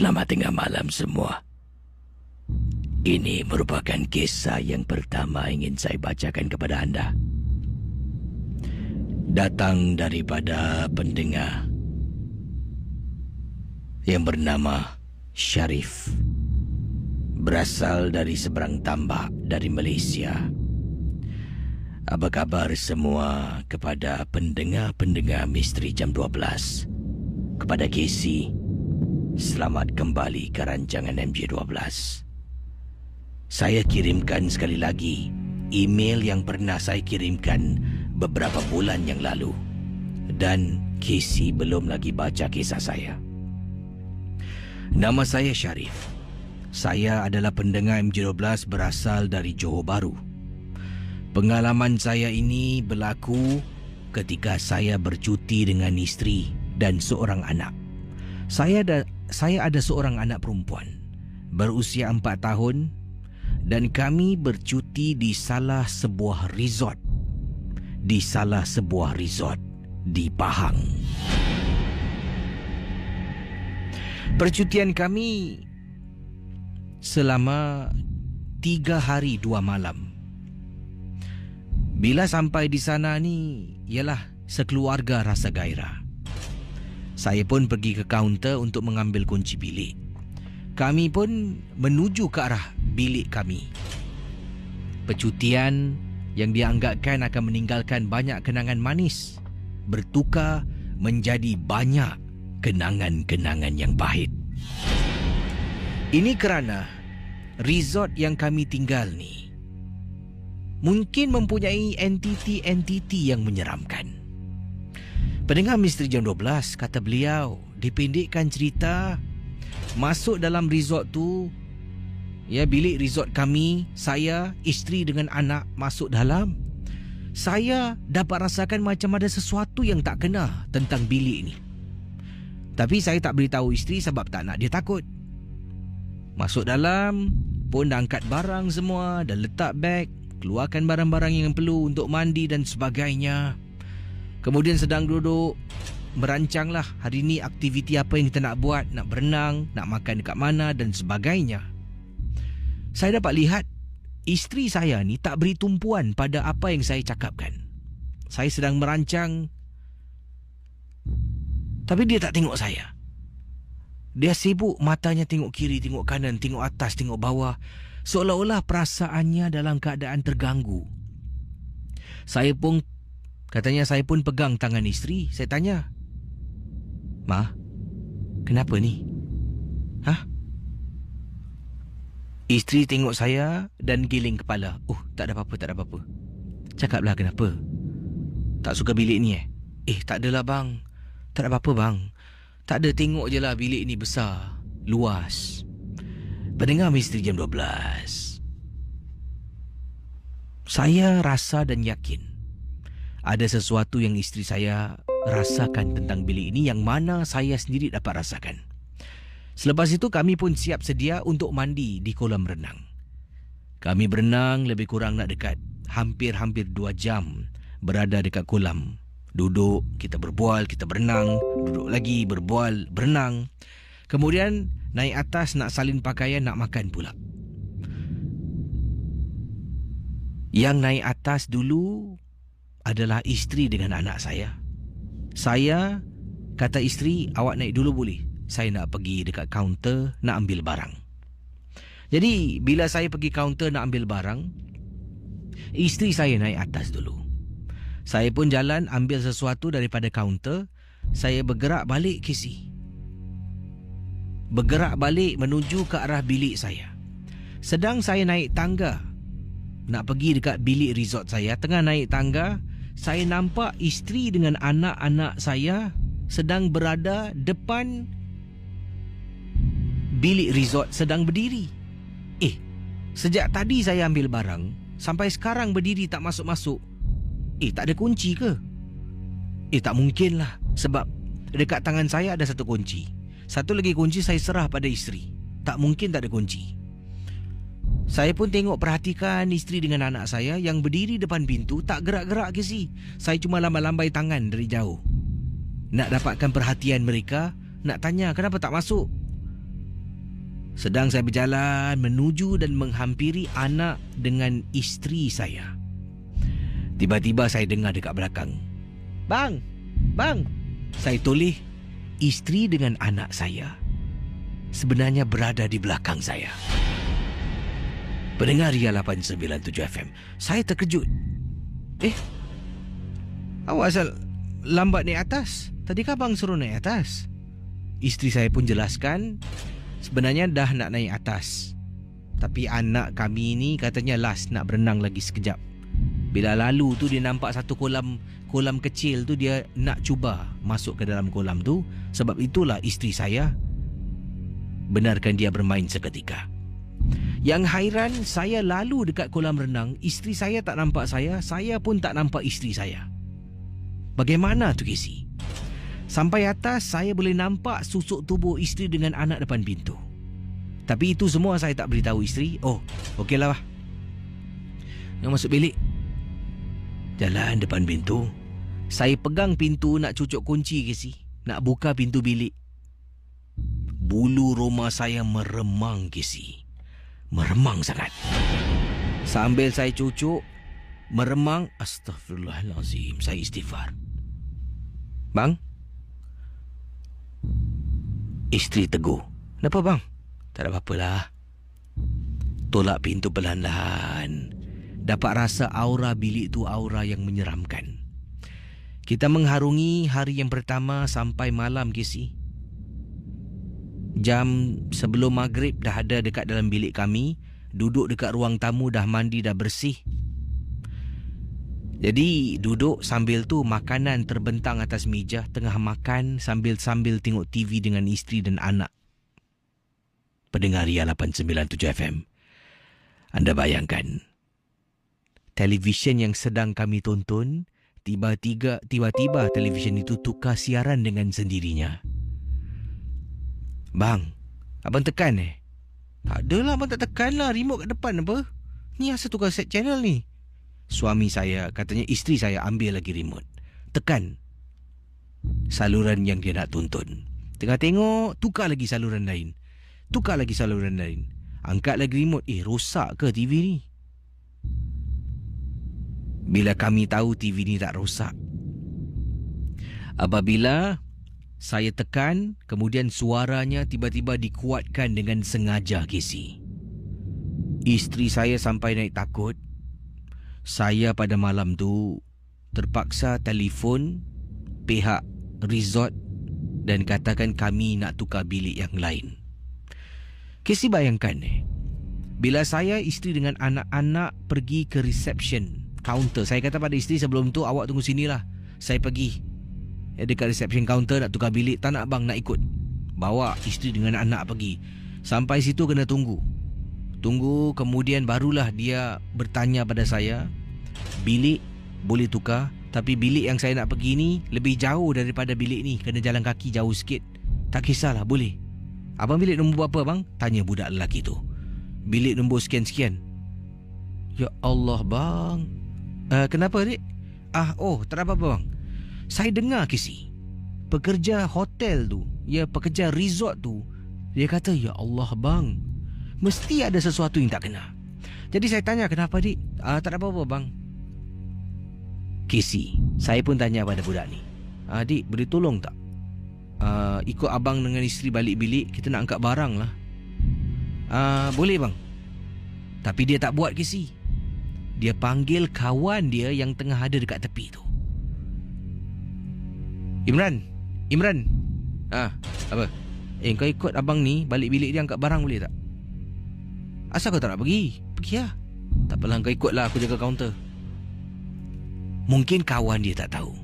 Selamat tengah malam semua. Ini merupakan kisah yang pertama ingin saya bacakan kepada anda. Datang daripada pendengar yang bernama Syarif. Berasal dari seberang tambak dari Malaysia. Apa khabar semua kepada pendengar-pendengar Misteri Jam 12? Kepada Casey, selamat kembali ke rancangan MJ12. Saya kirimkan sekali lagi email yang pernah saya kirimkan beberapa bulan yang lalu. Dan Casey belum lagi baca kisah saya. Nama saya Syarif. Saya adalah pendengar MJ12 berasal dari Johor Bahru. Pengalaman saya ini berlaku ketika saya bercuti dengan isteri dan seorang anak. Saya ada seorang anak perempuan berusia 4 tahun dan kami bercuti di salah sebuah resort di Pahang. Percutian kami selama 3 hari 2 malam. Bila sampai di sana ni, ialah sekeluarga rasa gairah. Saya pun pergi ke kaunter untuk mengambil kunci bilik. Kami pun menuju ke arah bilik kami. Percutian yang dianggapkan akan meninggalkan banyak kenangan manis bertukar menjadi banyak kenangan-kenangan yang pahit. Ini kerana resort yang kami tinggal ni mungkin mempunyai entiti-entiti yang menyeramkan. Pendengar Misteri Jam 12, kata beliau, dipendekkan cerita, masuk dalam resort tu, bilik resort kami, saya, isteri dengan anak masuk dalam. Saya dapat rasakan macam ada sesuatu yang tak kena tentang bilik ni. Tapi saya tak beritahu isteri sebab tak nak dia takut. Masuk dalam, pun dah angkat barang semua, dah letak beg, keluarkan barang-barang yang perlu untuk mandi dan sebagainya. Kemudian sedang duduk, merancanglah hari ni aktiviti apa yang kita nak buat, nak berenang, nak makan dekat mana dan sebagainya. Saya dapat lihat isteri saya ni tak beri tumpuan pada apa yang saya cakapkan. Saya sedang merancang, tapi dia tak tengok saya. Dia sibuk, matanya tengok kiri, tengok kanan, tengok atas, tengok bawah, seolah-olah perasaannya dalam keadaan terganggu. Saya pun pegang tangan isteri. Saya tanya, "Ma, kenapa ni? Hah?" Isteri tengok saya dan giling kepala. Tak ada apa-apa. Cakaplah kenapa? Tak suka bilik ni tak adalah bang. Tak ada apa-apa bang. Tak ada, tengok je lah bilik ni besar, luas. Pendengar Misteri Jam 12, saya rasa dan yakin ada sesuatu yang isteri saya rasakan tentang bilik ini yang mana saya sendiri dapat rasakan. Selepas itu kami pun siap sedia untuk mandi di kolam renang. Kami berenang lebih kurang nak dekat hampir 2 jam berada dekat kolam. Duduk, kita berbual, kita berenang, duduk lagi, berbual, berenang. Kemudian naik atas nak salin pakaian, nak makan pula. Yang naik atas dulu adalah isteri dengan anak saya. Saya kata isteri, "Awak naik dulu boleh? Saya nak pergi dekat kaunter nak ambil barang." Jadi bila saya pergi kaunter nak ambil barang, isteri saya naik atas dulu. Saya pun jalan ambil sesuatu daripada kaunter. Saya bergerak balik Bergerak balik menuju ke arah bilik saya. Sedang saya naik tangga nak pergi dekat bilik resort saya, tengah naik tangga, saya nampak isteri dengan anak-anak saya sedang berada depan bilik resort, sedang berdiri. Sejak tadi saya ambil barang, sampai sekarang berdiri tak masuk-masuk. Tak ada kunci ke? Tak mungkin lah, sebab dekat tangan saya ada satu kunci. Satu lagi kunci saya serah pada isteri. Tak mungkin tak ada kunci. Saya pun perhatikan isteri dengan anak saya yang berdiri depan pintu, tak gerak-gerak ke si. Saya cuma lambai-lambai tangan dari jauh nak dapatkan perhatian mereka, nak tanya kenapa tak masuk. Sedang saya berjalan menuju dan menghampiri anak dengan isteri saya. Tiba-tiba saya dengar dekat belakang, "Bang! Bang!" Saya toleh. Isteri dengan anak saya sebenarnya berada di belakang saya. Pendengar Ria 897 FM, saya terkejut. Awak asal lambat naik atas? Tadi kan abang suruh naik atas. Isteri saya pun jelaskan, sebenarnya dah nak naik atas, tapi anak kami ni katanya last nak berenang lagi sekejap. Bila lalu tu dia nampak satu kolam kecil tu, dia nak cuba masuk ke dalam kolam tu. Sebab itulah isteri saya benarkan dia bermain seketika. Yang hairan, saya lalu dekat kolam renang, isteri saya tak nampak saya pun tak nampak isteri saya. Bagaimana tu Casey? Sampai atas saya boleh nampak susuk tubuh isteri dengan anak depan pintu. Tapi itu semua saya tak beritahu isteri. Oh, okeylah bah. Yang masuk bilik. Jalan depan pintu. Saya pegang pintu nak cucuk kunci Casey, nak buka pintu bilik. Bulu roma saya meremang Casey. Meremang sangat. Sambil saya cucuk, meremang, astagfirullahalazim, saya istighfar. "Bang?" Isteri tegur. "Kenapa bang?" "Tak ada apa-apa lah." Tolak pintu perlahan-lahan. Dapat rasa aura bilik tu aura yang menyeramkan. Kita mengharungi hari yang pertama sampai malam Casey. Jam sebelum maghrib dah ada dekat dalam bilik kami. Duduk dekat ruang tamu, dah mandi, dah bersih. Jadi duduk sambil tu makanan terbentang atas meja. Tengah makan sambil tengok TV dengan isteri dan anak. Pendengar Ria 897 FM, anda bayangkan, televisyen yang sedang kami tonton, tiba-tiba televisyen itu tukar siaran dengan sendirinya. "Bang, abang tekan Tak adalah abang, tak tekan lah. Remote kat depan apa? Ni asal tukar set channel ni?" Suami saya, katanya isteri saya ambil lagi remote. Tekan saluran yang dia nak tonton. Tengah tengok, tukar lagi saluran lain. Tukar lagi saluran lain. Angkat lagi remote. Rosak ke TV ni? Bila kami tahu TV ni tak rosak, apabila saya tekan, kemudian suaranya tiba-tiba dikuatkan dengan sengaja Casey. Isteri saya sampai naik takut. Saya pada malam tu terpaksa telefon pihak resort dan katakan kami nak tukar bilik yang lain. Casey bayangkan bila saya, isteri dengan anak-anak pergi ke reception counter. Saya kata pada isteri sebelum tu, awak tunggu sinilah. Saya pergi dekat reception counter nak tukar bilik. "Tak nak bang, nak ikut." Bawa isteri dengan anak pergi. Sampai situ kena tunggu, kemudian barulah dia bertanya pada saya, "Bilik boleh tukar, tapi bilik yang saya nak pergi ni lebih jauh daripada bilik ni, kena jalan kaki jauh sikit." "Tak kisahlah, boleh." "Abang bilik nombor berapa bang?" tanya budak lelaki tu. "Bilik nombor sekian-sekian." Ya Allah bang. Kenapa dik? Tak ada apa-apa bang. Saya dengar Casey, pekerja hotel tu, pekerja resort tu, dia kata, "Ya Allah bang, mesti ada sesuatu yang tak kena." Jadi saya tanya, "Kenapa dik?" Tak ada apa-apa bang." Casey, saya pun tanya pada budak ni, "Dik, boleh tolong tak? Ikut abang dengan isteri balik bilik, kita nak angkat barang lah." "Boleh bang." Tapi dia tak buat Casey. Dia panggil kawan dia yang tengah ada dekat tepi tu. Imran. Apa? Kau ikut abang ni balik bilik dia angkat barang boleh tak?" "Asal kau tak nak pergi?" "Pergi lah." "Tak apalah, kau ikut lah, aku jaga kaunter." Mungkin kawan dia tak tahu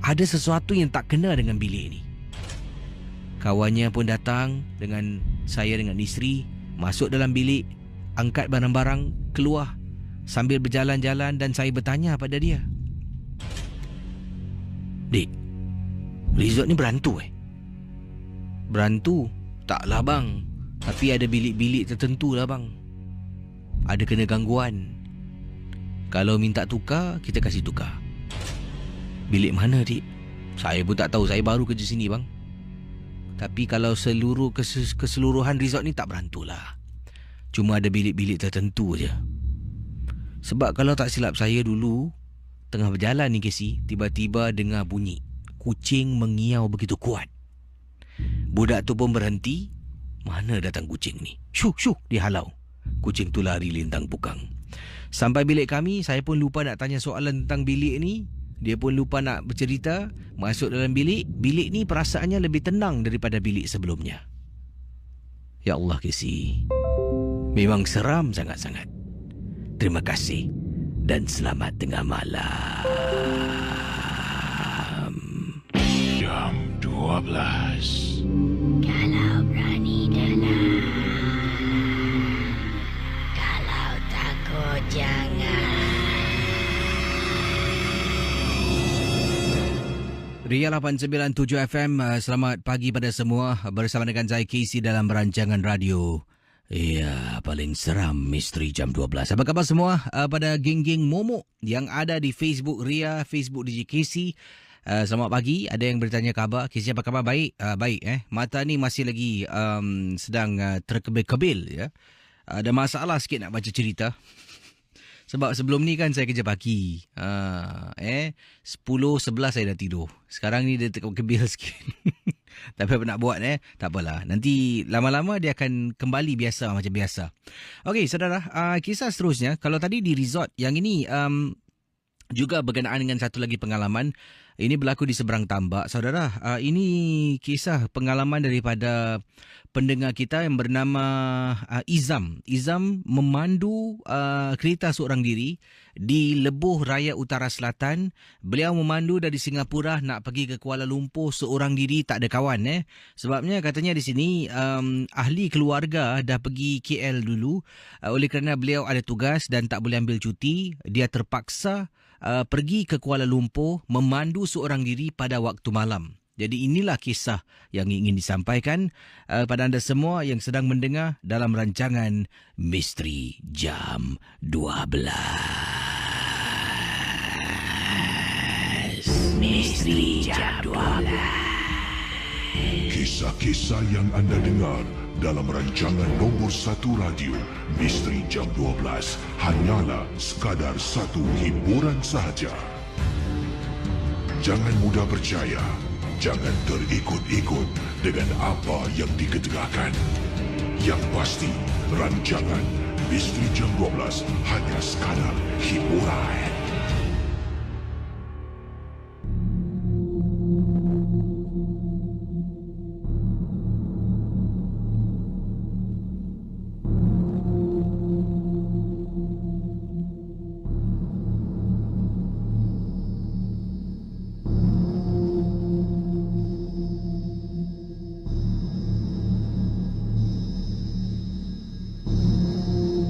ada sesuatu yang tak kena dengan bilik ni. Kawannya pun datang dengan saya dengan isteri, masuk dalam bilik, angkat barang-barang, keluar sambil berjalan-jalan, dan saya bertanya pada dia, "Dik, resort ni berantu Berantu? Taklah bang, tapi ada bilik-bilik tertentu lah bang, ada kena gangguan. Kalau minta tukar, kita kasih tukar." "Bilik mana dik?" "Saya pun tak tahu, saya baru kerja sini bang." Tapi kalau keseluruhan resort ni tak berantulah. Cuma ada bilik-bilik tertentu je. Sebab kalau tak silap saya dulu, tengah berjalan ni Casey, tiba-tiba dengar bunyi kucing mengiau begitu kuat. Budak tu pun berhenti. Mana datang kucing ni? Syuk, dia halau. Kucing tu lari lintang pukang. Sampai bilik kami, saya pun lupa nak tanya soalan tentang bilik ni. Dia pun lupa nak bercerita. Masuk dalam bilik. Bilik ni perasaannya lebih tenang daripada bilik sebelumnya. Ya Allah Casey, memang seram sangat-sangat. Terima kasih dan selamat tengah malam. Jam 12. Kalau berani dalam, kalau takut jangan. Ria 897 FM, selamat pagi pada semua. Bersama dengan saya Casey dalam rancangan radio. Ya, paling seram misteri jam 12. Apa khabar semua pada geng-geng momok yang ada di Facebook Ria, Facebook DJ Casey. Selamat pagi. Ada yang bertanya khabar. Casey apa khabar? Baik. Baik. Mata ni masih lagi sedang terkebil-kebil. Ya. Ada masalah sikit nak baca cerita. Sebab sebelum ni kan saya kerja pagi. 10-11 saya dah tidur. Sekarang ni dia terkebil sikit. Tapi apa nak buat tak apalah. Nanti lama-lama dia akan kembali biasa macam biasa. Okey saudara, kisah seterusnya. Kalau tadi di resort, yang ini juga berkenaan dengan satu lagi pengalaman. Ini berlaku di seberang tambak. Saudara, ini kisah pengalaman daripada pendengar kita yang bernama Izam. Izam memandu kereta seorang diri di Lebuh Raya Utara Selatan. Beliau memandu dari Singapura nak pergi ke Kuala Lumpur seorang diri, tak ada kawan. Sebabnya katanya di sini ahli keluarga dah pergi KL dulu. Oleh kerana beliau ada tugas dan tak boleh ambil cuti, dia terpaksa pergi ke Kuala Lumpur memandu seorang diri pada waktu malam. Jadi inilah kisah yang ingin disampaikan pada anda semua yang sedang mendengar dalam rancangan Misteri Jam 12. Misteri Jam 12. Kisah-kisah yang anda dengar dalam rancangan nombor 1 radio Misteri Jam 12 hanyalah sekadar satu hiburan sahaja. Jangan mudah percaya, jangan terikut-ikut dengan apa yang dikedengarkan. Yang pasti, rancangan Misteri Jam 12 hanya sekadar hiburan.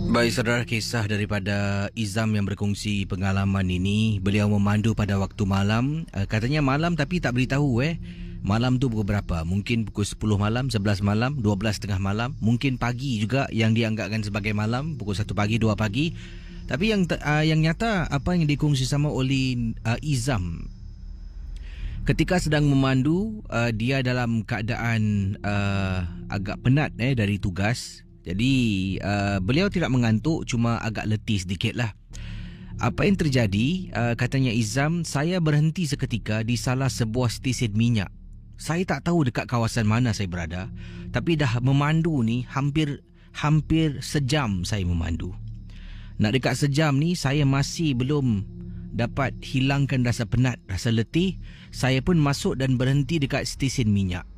Baik saudara, kisah daripada Izam yang berkongsi pengalaman ini. Beliau memandu pada waktu malam. Katanya malam tapi tak beritahu malam tu pukul berapa. Mungkin pukul 10 malam, 11 malam, 12 tengah malam. Mungkin pagi juga yang dianggapkan sebagai malam, pukul 1 pagi, 2 pagi. Tapi yang nyata apa yang dikongsi sama oleh Izam, ketika sedang memandu, dia dalam keadaan agak penat dari tugas. Jadi beliau tidak mengantuk, cuma agak letih sedikit lah. Apa yang terjadi, katanya Izam, saya berhenti seketika di salah sebuah stesen minyak. Saya tak tahu dekat kawasan mana saya berada, tapi dah memandu ni hampir sejam saya memandu. Nak dekat sejam ni saya masih belum dapat hilangkan rasa penat, rasa letih. Saya pun masuk dan berhenti dekat stesen minyak.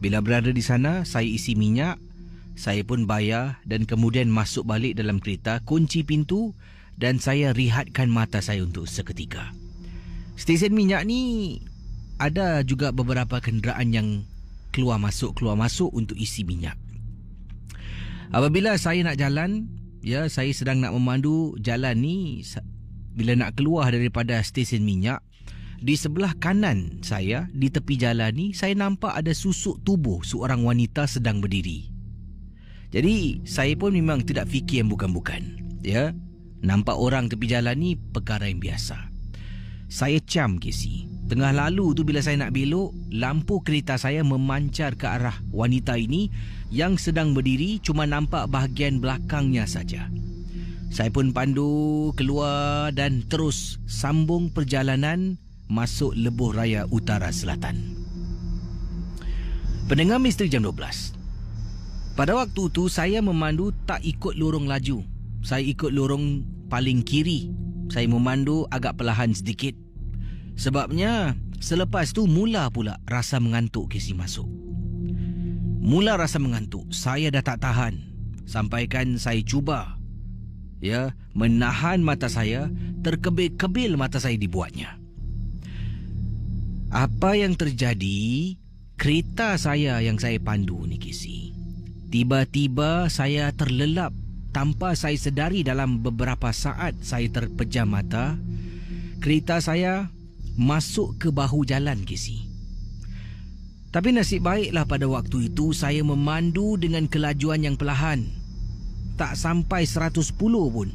Bila berada di sana, saya isi minyak. Saya pun bayar dan kemudian masuk balik dalam kereta, kunci pintu dan saya rehatkan mata saya untuk seketika. Stesen minyak ni ada juga beberapa kenderaan yang keluar masuk untuk isi minyak. Apabila saya nak jalan, saya sedang nak memandu jalan ni, bila nak keluar daripada stesen minyak, di sebelah kanan saya, di tepi jalan ni, saya nampak ada susuk tubuh seorang wanita sedang berdiri. Jadi saya pun memang tidak fikir yang bukan-bukan. Nampak orang tepi jalan ni perkara yang biasa. Saya cam Casey. Tengah lalu tu bila saya nak belok, lampu kereta saya memancar ke arah wanita ini yang sedang berdiri, cuma nampak bahagian belakangnya saja. Saya pun pandu keluar dan terus sambung perjalanan masuk Lebuh Raya Utara Selatan. Pendengar Misteri Jam 12. Pada waktu tu saya memandu tak ikut lorong laju. Saya ikut lorong paling kiri. Saya memandu agak perlahan sedikit. Sebabnya selepas tu mula pula rasa mengantuk Casey masuk. Mula rasa mengantuk. Saya dah tak tahan. Sampaikan saya cuba menahan mata saya, terkebil-kebil mata saya dibuatnya. Apa yang terjadi? Kereta saya yang saya pandu ni Casey, tiba-tiba saya terlelap tanpa saya sedari. Dalam beberapa saat saya terpejam mata. Kereta saya masuk ke bahu jalan Casey. Tapi nasib baiklah pada waktu itu saya memandu dengan kelajuan yang perlahan. Tak sampai 110 pun.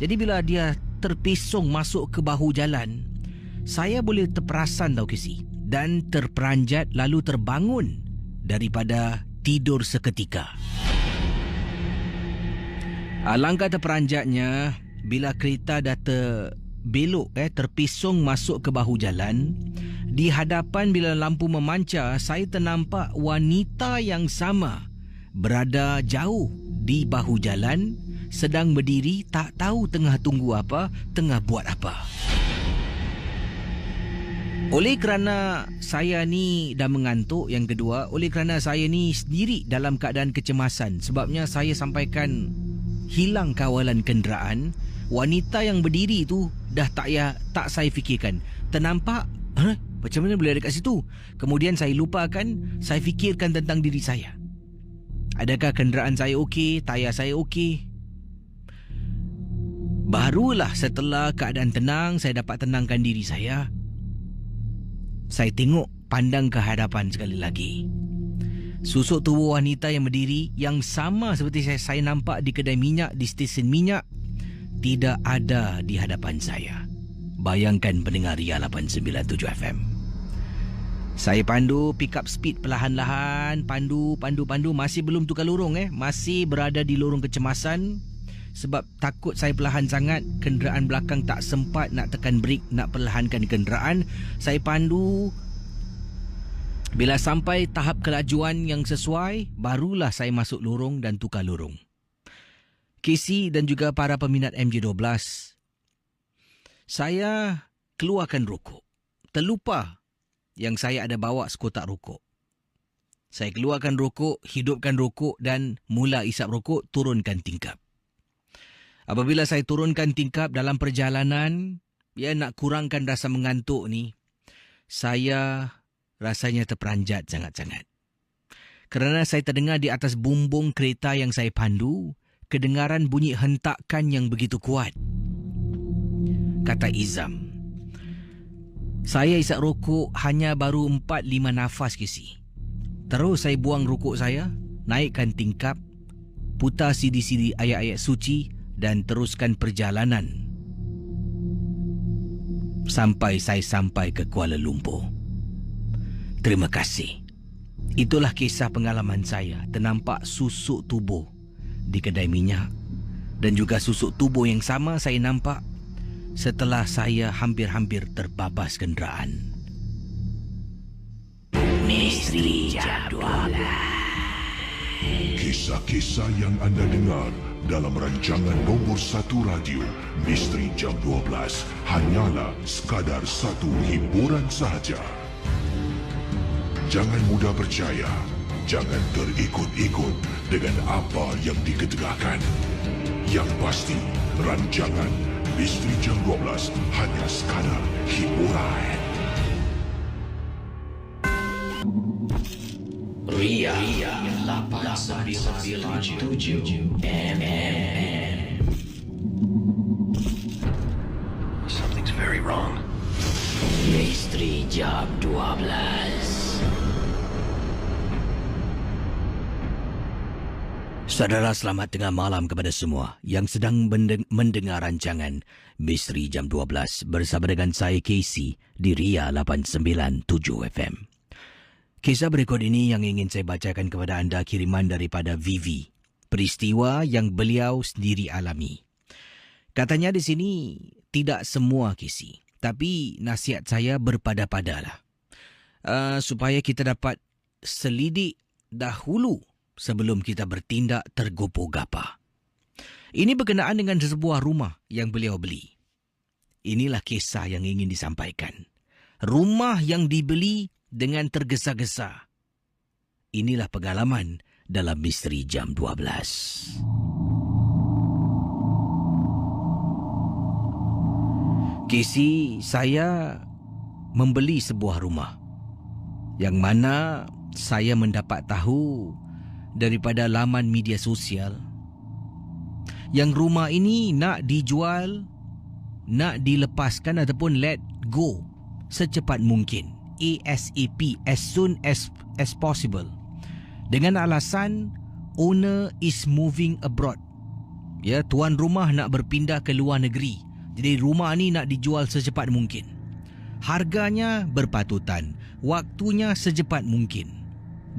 Jadi bila dia terpesong masuk ke bahu jalan, saya boleh terperasan tau Casey, dan terperanjat lalu terbangun daripada tidur seketika. Alangkah terperanjatnya bila kereta dah terbelok terpesong masuk ke bahu jalan. Di hadapan bila lampu memancar, saya ternampak wanita yang sama berada jauh di bahu jalan, sedang berdiri, tak tahu tengah tunggu apa, tengah buat apa. Oleh kerana saya ni dah mengantuk, yang kedua, oleh kerana saya ni sendiri dalam keadaan kecemasan, sebabnya saya sampaikan hilang kawalan kenderaan, wanita yang berdiri tu dah tak saya fikirkan. Ternampak, macam mana boleh ada kat situ? Kemudian saya lupakan, saya fikirkan tentang diri saya. Adakah kenderaan saya okey? Tayar saya okey? Barulah setelah keadaan tenang, saya dapat tenangkan diri saya. Saya tengok, pandang ke hadapan sekali lagi. Susuk tubuh wanita yang berdiri, yang sama seperti saya nampak di kedai minyak, di stesen minyak, tidak ada di hadapan saya. Bayangkan pendengar Ria 897 FM. Saya pandu pick up speed perlahan-lahan, pandu, masih belum tukar lorong masih berada di lorong kecemasan. Sebab takut saya perlahan sangat, kenderaan belakang tak sempat nak tekan brake, nak perlahankan kenderaan. Saya pandu. Bila sampai tahap kelajuan yang sesuai, barulah saya masuk lorong dan tukar lorong. Casey dan juga para peminat MJ12, saya keluarkan rokok. Terlupa yang saya ada bawa sekotak rokok. Saya keluarkan rokok, hidupkan rokok dan mula isap rokok, turunkan tingkap. Apabila saya turunkan tingkap dalam perjalanan, nak kurangkan rasa mengantuk ni, saya rasanya terperanjat sangat-sangat. Kerana saya terdengar di atas bumbung kereta yang saya pandu, kedengaran bunyi hentakan yang begitu kuat. Kata Izam, saya isap rokok hanya baru 4-5 nafas Casey. Terus saya buang rokok saya, naikkan tingkap, putar CD-CD ayat-ayat suci dan teruskan perjalanan sampai saya sampai ke Kuala Lumpur. Terima kasih. Itulah kisah pengalaman saya ternampak susuk tubuh di kedai minyak, dan juga susuk tubuh yang sama saya nampak setelah saya hampir-hampir terbabas kenderaan. Misteri Jam 12. Kisah-kisah yang anda dengar dalam rancangan nombor 1 radio Misteri Jam 12 hanyalah sekadar satu hiburan sahaja. Jangan mudah percaya, jangan terikut-ikut dengan apa yang diketegakkan. Yang pasti, rancangan Misteri Jam 12 hanya sekadar hiburan. Ria 897 MM. Something's very wrong. Misteri Jam 12. Saudara, selamat tengah malam kepada semua yang sedang mendengar rancangan Misteri Jam 12 bersama dengan saya Casey di Ria 897 FM. Kisah berikut ini yang ingin saya bacakan kepada anda kiriman daripada Vivi. Peristiwa yang beliau sendiri alami. Katanya di sini tidak semua Casey, tapi nasihat saya berpada-padalah. Supaya kita dapat selidik dahulu sebelum kita bertindak tergopoh-gapah. Ini berkenaan dengan sebuah rumah yang beliau beli. Inilah kisah yang ingin disampaikan. Rumah yang dibeli dengan tergesa-gesa. Inilah pengalaman dalam Misteri Jam 12. Casey, saya membeli sebuah rumah yang mana saya mendapat tahu daripada laman media sosial yang rumah ini nak dijual, nak dilepaskan ataupun let go secepat mungkin, ASAP, as soon as possible, dengan alasan owner is moving abroad. Ya, tuan rumah nak berpindah ke luar negeri, jadi rumah ni nak dijual secepat mungkin. Harganya berpatutan, waktunya secepat mungkin.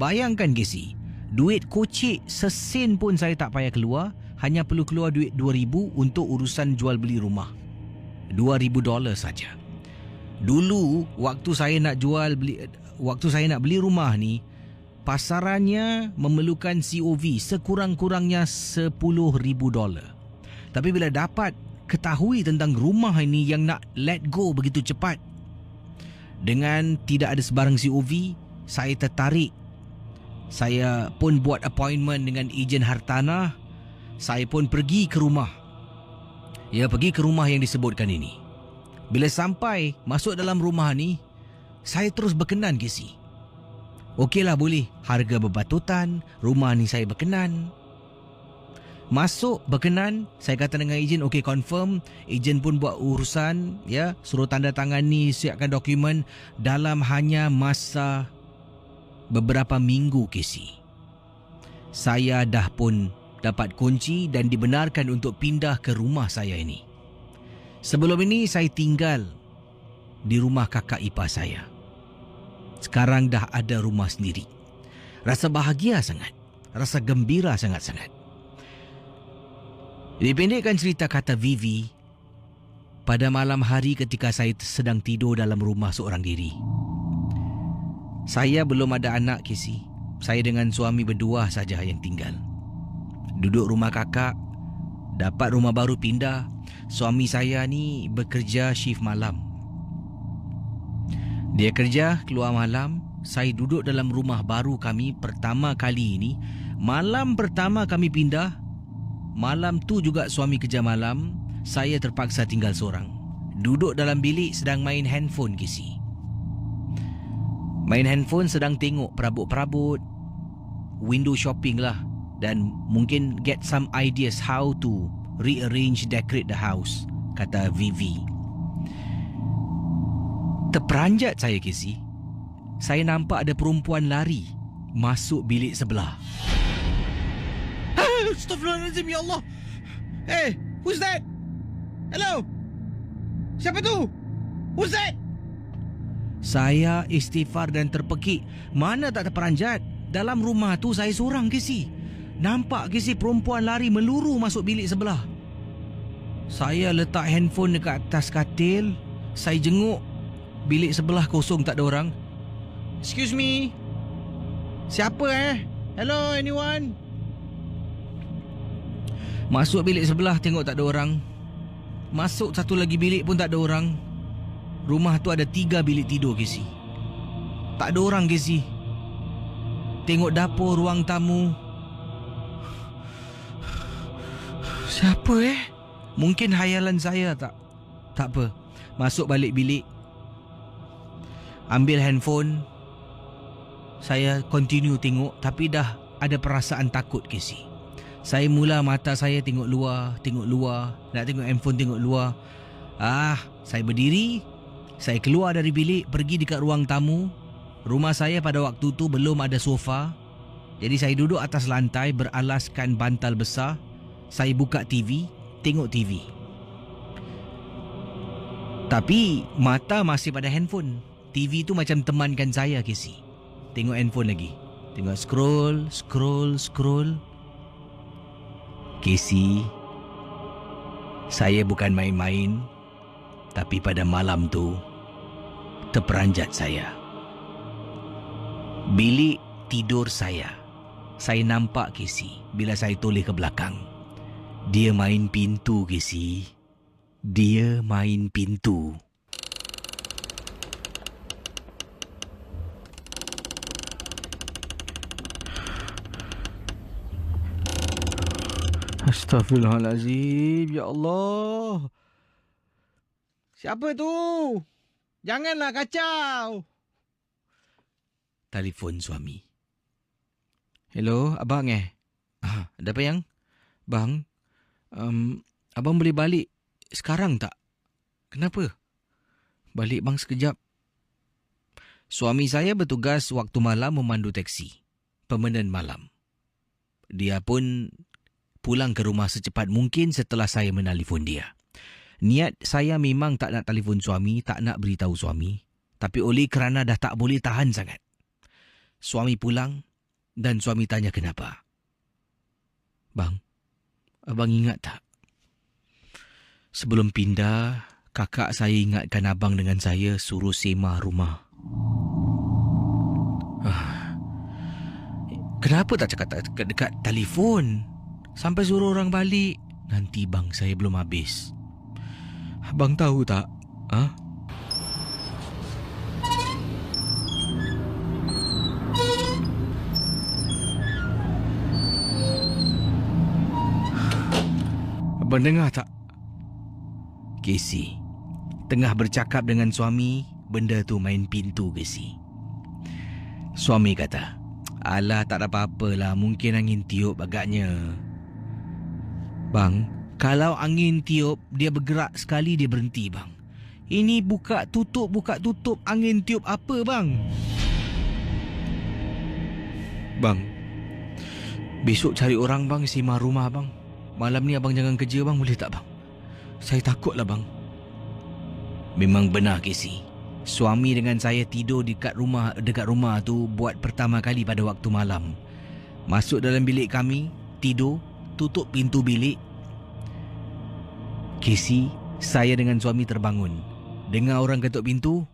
Bayangkan Casey, duit kocik sesen pun saya tak payah keluar, hanya perlu keluar duit $2,000 untuk urusan jual beli rumah. $2,000 saja. Dulu waktu saya nak beli rumah ni, pasarannya memerlukan COV sekurang-kurangnya $10,000. Tapi bila dapat ketahui tentang rumah ini yang nak let go begitu cepat, dengan tidak ada sebarang COV, saya tertarik. Saya pun buat appointment dengan ejen hartanah. Saya pun pergi ke rumah. Ya, pergi ke rumah yang disebutkan ini. Bila sampai masuk dalam rumah ni, saya terus berkenan Casey. Okeylah, boleh. Harga berpatutan, rumah ni saya berkenan. Masuk berkenan, saya kata dengan ejen, okey, confirm. Ejen pun buat urusan, ya, suruh tanda tangan ni, siapkan dokumen dalam hanya masa beberapa minggu Casey. Saya dah pun dapat kunci dan dibenarkan untuk pindah ke rumah saya ini. Sebelum ini saya tinggal di rumah kakak ipar saya. Sekarang dah ada rumah sendiri. Rasa bahagia sangat. Rasa gembira sangat-sangat. Dipendekkan cerita kata Vivi, pada malam hari ketika saya sedang tidur dalam rumah seorang diri. Saya belum ada anak Casey. Saya dengan suami berdua saja yang tinggal. Duduk rumah kakak, dapat rumah baru pindah. Suami saya ni bekerja shift malam. Dia kerja keluar malam. Saya duduk dalam rumah baru kami pertama kali ini. Malam pertama kami pindah, malam tu juga suami kerja malam. Saya terpaksa tinggal seorang. Duduk dalam bilik sedang main handphone Casey. Main handphone sedang tengok perabot-perabot, window shopping lah, dan mungkin get some ideas how to rearrange, decorate the house, kata Vivi. Terperanjat saya Casey. Saya nampak ada perempuan lari masuk bilik sebelah. Astaghfirullahaladzim, ya Allah. Hey, who's that? Hello? Siapa tu? Who's that? Saya istighfar dan terpekik. Mana tak terperanjat. Dalam rumah tu saya seorang Casey. Nampak Casey perempuan lari meluru masuk bilik sebelah. Saya letak handphone dekat atas katil. Saya jenguk. Bilik sebelah kosong, tak ada orang. Excuse me. Siapa Hello, anyone? Masuk bilik sebelah, tengok tak ada orang. Masuk satu lagi bilik pun tak ada orang. Rumah tu ada 3 bilik tidur Casey. Tak ada orang Casey. Tengok dapur, ruang tamu. Siapa Mungkin hayalan saya tak? Tak apa. Masuk balik bilik. Ambil handphone. Saya continue tengok, tapi dah ada perasaan takut Casey. Saya mula mata saya tengok luar. Nak tengok handphone, tengok luar. Saya berdiri. Saya keluar dari bilik, pergi dekat ruang tamu. Rumah saya pada waktu tu belum ada sofa. Jadi saya duduk atas lantai beralaskan bantal besar. Saya buka TV, tengok TV. Tapi mata masih pada handphone. TV tu macam temankan saya, Casey. Tengok handphone lagi. Tengok scroll. Casey, saya bukan main-main. Tapi pada malam tu terperanjat saya. Bilik tidur saya nampak, Casey, bila saya toleh ke belakang. Dia main pintu, Casey. Dia main pintu. Astaghfirullahalazim. Ya Allah. Siapa tu? Janganlah kacau. Telefon suami. Hello, abang ada apa yang? Bang, abang boleh balik sekarang tak? Kenapa? Balik bang sekejap. Suami saya bertugas waktu malam memandu teksi. Permanent malam. Dia pun pulang ke rumah secepat mungkin setelah saya menelefon dia. Niat saya memang tak nak telefon suami, tak nak beritahu suami. Tapi oleh kerana dah tak boleh tahan sangat. Suami pulang dan suami tanya kenapa. Bang, abang ingat tak? Sebelum pindah, kakak saya ingatkan abang dengan saya suruh sewa rumah. Kenapa tak cakap dekat telefon? Sampai suruh orang balik. Nanti bang, saya belum habis. Abang tahu tak? Abang dengar tak? Casey, tengah bercakap dengan suami, benda tu main pintu, Casey. Suami kata, alah tak ada apa-apalah, mungkin angin tiup agaknya. Bang, kalau angin tiup, dia bergerak sekali dia berhenti, bang. Ini buka tutup, angin tiup apa, bang? Bang, besok cari orang, bang, sewa rumah, bang. Malam ni abang jangan kerja, bang, boleh tak, bang? Saya takutlah, bang. Memang benar, Casey. Suami dengan saya tidur dekat rumah tu buat pertama kali pada waktu malam. Masuk dalam bilik kami, tidur, tutup pintu bilik. Casey, saya dengan suami terbangun. Dengar orang ketuk pintu.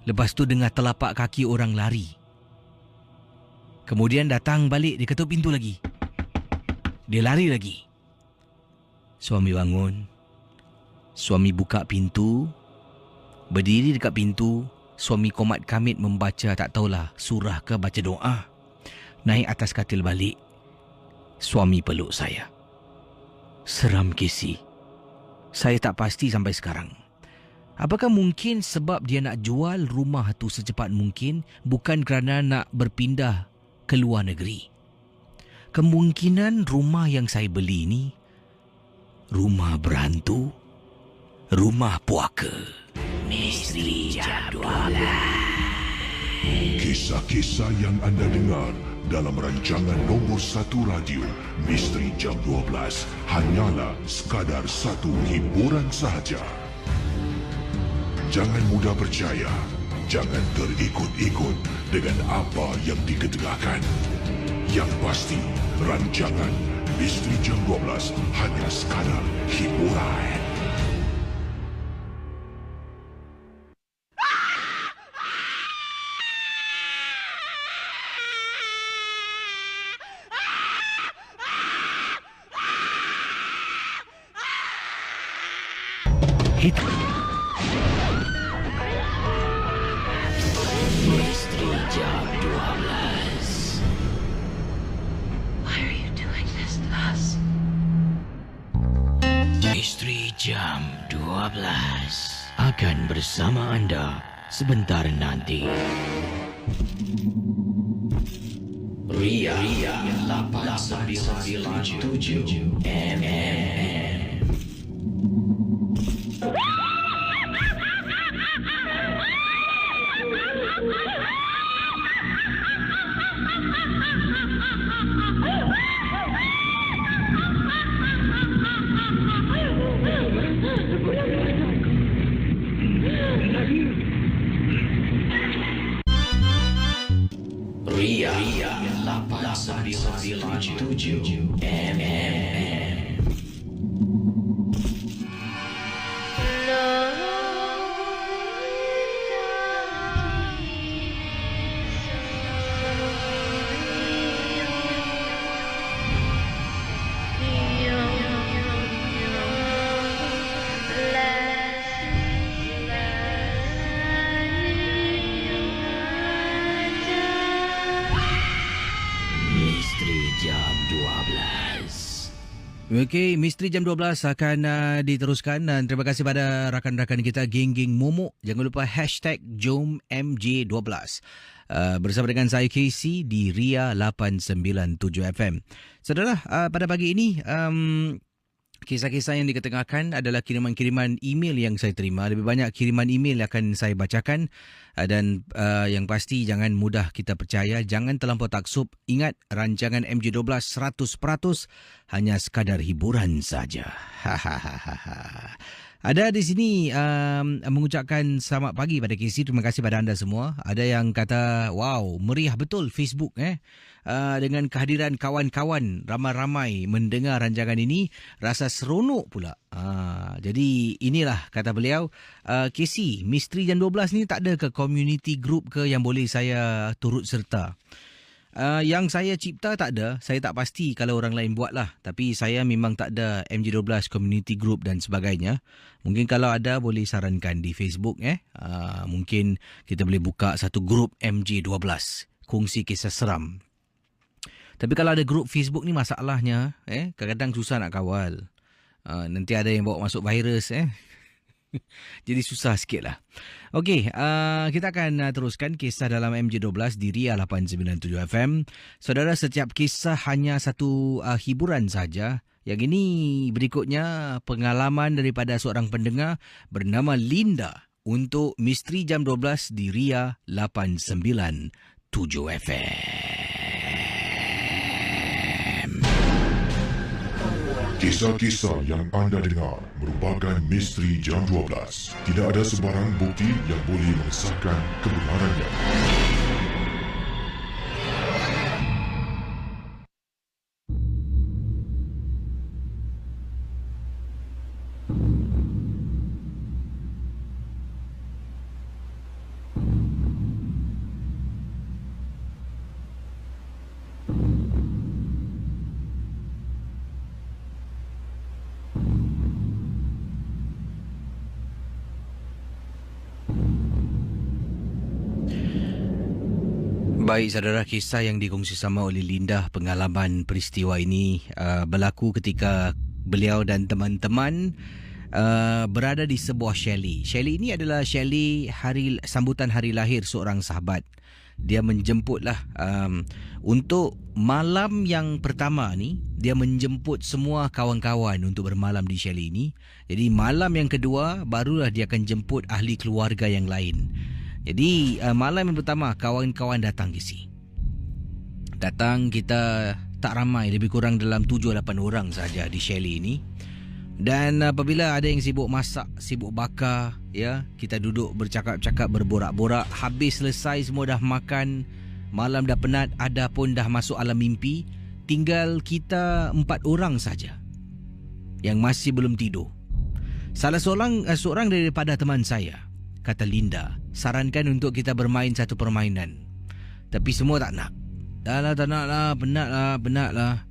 Lepas tu dengar telapak kaki orang lari. Kemudian datang balik, dia ketuk pintu lagi. Dia lari lagi. Suami bangun. Suami buka pintu. Berdiri dekat pintu. Suami komat kamit membaca, tak tahulah, surah ke baca doa. Naik atas katil balik. Suami peluk saya. Seram, Casey. Saya tak pasti sampai sekarang. Apakah mungkin sebab dia nak jual rumah tu secepat mungkin, bukan kerana nak berpindah ke luar negeri? Kemungkinan rumah yang saya beli ni rumah berhantu, rumah puaka. Misteri Jam 12. Kisah-kisah yang anda dengar dalam rancangan nombor 1 radio Misteri Jam 12 hanyalah sekadar satu hiburan sahaja. Jangan mudah percaya, jangan terikut-ikut dengan apa yang diketengahkan. Yang pasti, rancangan Misteri Jam 12 hanya sekadar hiburan. Misteri Jam 12. Why are you doing this to us? Misteri Jam 12 akan bersama anda sebentar nanti. Ria 897 MM. Ria 897 MM. Misteri Jam 12. Okey, Misteri Jam 12 akan diteruskan dan terima kasih pada rakan-rakan kita geng-geng momok. Jangan lupa #JomMJ12. Bersama dengan saya KC di Ria 897 FM. Saudara, pada pagi ini kisah-kisah yang diketengahkan adalah kiriman-kiriman email yang saya terima. Lebih banyak kiriman email akan saya bacakan dan yang pasti jangan mudah kita percaya, jangan terlampau taksub. Ingat, rancangan MJ12 100% hanya sekadar hiburan saja. Ada di sini mengucapkan selamat pagi pada KC. Terima kasih pada anda semua. Ada yang kata, wow, meriah betul Facebook dengan kehadiran kawan-kawan ramai-ramai mendengar rancangan ini, rasa seronok pula. Jadi inilah kata beliau, KC, Misteri Jam 12 ni tak ada ke community group ke yang boleh saya turut serta? Yang saya cipta tak ada. Saya tak pasti kalau orang lain buat lah. Tapi saya memang tak ada MJ12 community group dan sebagainya. Mungkin kalau ada boleh sarankan di Facebook. Mungkin kita boleh buka satu grup MJ12. Kongsi kisah seram. Tapi kalau ada grup Facebook ni masalahnya, kadang-kadang susah nak kawal. Nanti ada yang bawa masuk virus. Jadi susah sikit lah. Okey, kita akan teruskan kisah dalam MJ12 di Ria 897 FM. Saudara, setiap kisah hanya satu hiburan saja. Yang ini berikutnya pengalaman daripada seorang pendengar bernama Linda untuk Misteri Jam 12 di Ria 897 FM. Kisah-kisah yang anda dengar merupakan misteri Jam 12. Tidak ada sebarang bukti yang boleh mengesahkan kebenarannya. Baik saudara, kisah yang dikongsi sama oleh Linda, pengalaman peristiwa ini berlaku ketika beliau dan teman-teman berada di sebuah chalet. Chalet ini adalah chalet sambutan hari lahir seorang sahabat. Dia menjemputlah untuk malam yang pertama ni, dia menjemput semua kawan-kawan untuk bermalam di chalet ini. Jadi malam yang kedua barulah dia akan jemput ahli keluarga yang lain. Jadi malam yang pertama kawan-kawan datang ke sini. Datang, kita tak ramai, lebih kurang dalam 7-8 orang saja di chalet ini. Dan apabila ada yang sibuk masak, sibuk bakar, kita duduk bercakap-cakap, berborak-borak. Habis selesai semua dah makan, malam dah penat, ada pun dah masuk alam mimpi. Tinggal kita 4 orang saja yang masih belum tidur. Salah seorang daripada teman saya, kata Linda, sarankan untuk kita bermain satu permainan. Tapi semua tak nak. Tak nak lah, penat lah.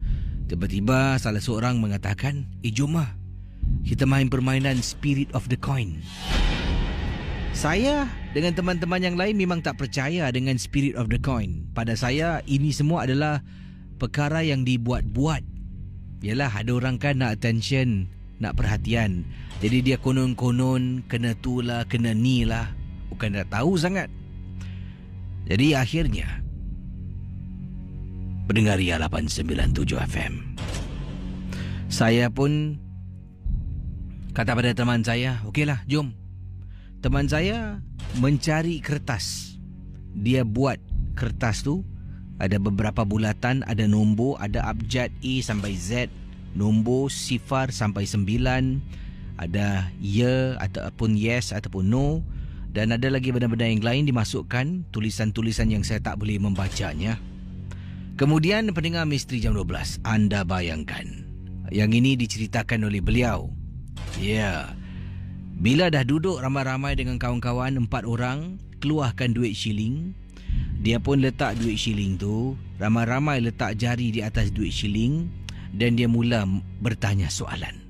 Tiba-tiba salah seorang mengatakan, jom lah, kita main permainan Spirit of the Coin. Saya dengan teman-teman yang lain memang tak percaya dengan Spirit of the Coin. Pada saya, ini semua adalah perkara yang dibuat-buat. Yalah, ada orang kan nak attention, nak perhatian. Jadi dia konon-konon kena tu lah, kena ni lah. Bukan tak tahu sangat. Jadi akhirnya pendengar Ria 897 FM, saya pun kata pada teman saya, okeylah, jom. Teman saya mencari kertas. Dia buat kertas tu, ada beberapa bulatan, ada nombor, ada abjad A sampai Z, nombor sifar sampai 9, ada ya ataupun yes ataupun no, Dan ada lagi benda-benda yang lain dimasukkan, tulisan-tulisan yang saya tak boleh membacanya. Kemudian pendengar Misteri Jam 12, anda bayangkan, yang ini diceritakan oleh beliau. Ya, bila dah duduk ramai-ramai dengan kawan-kawan 4 orang, keluarkan duit shilling. Dia pun letak duit shilling tu, ramai-ramai letak jari di atas duit shilling, dan dia mula bertanya soalan.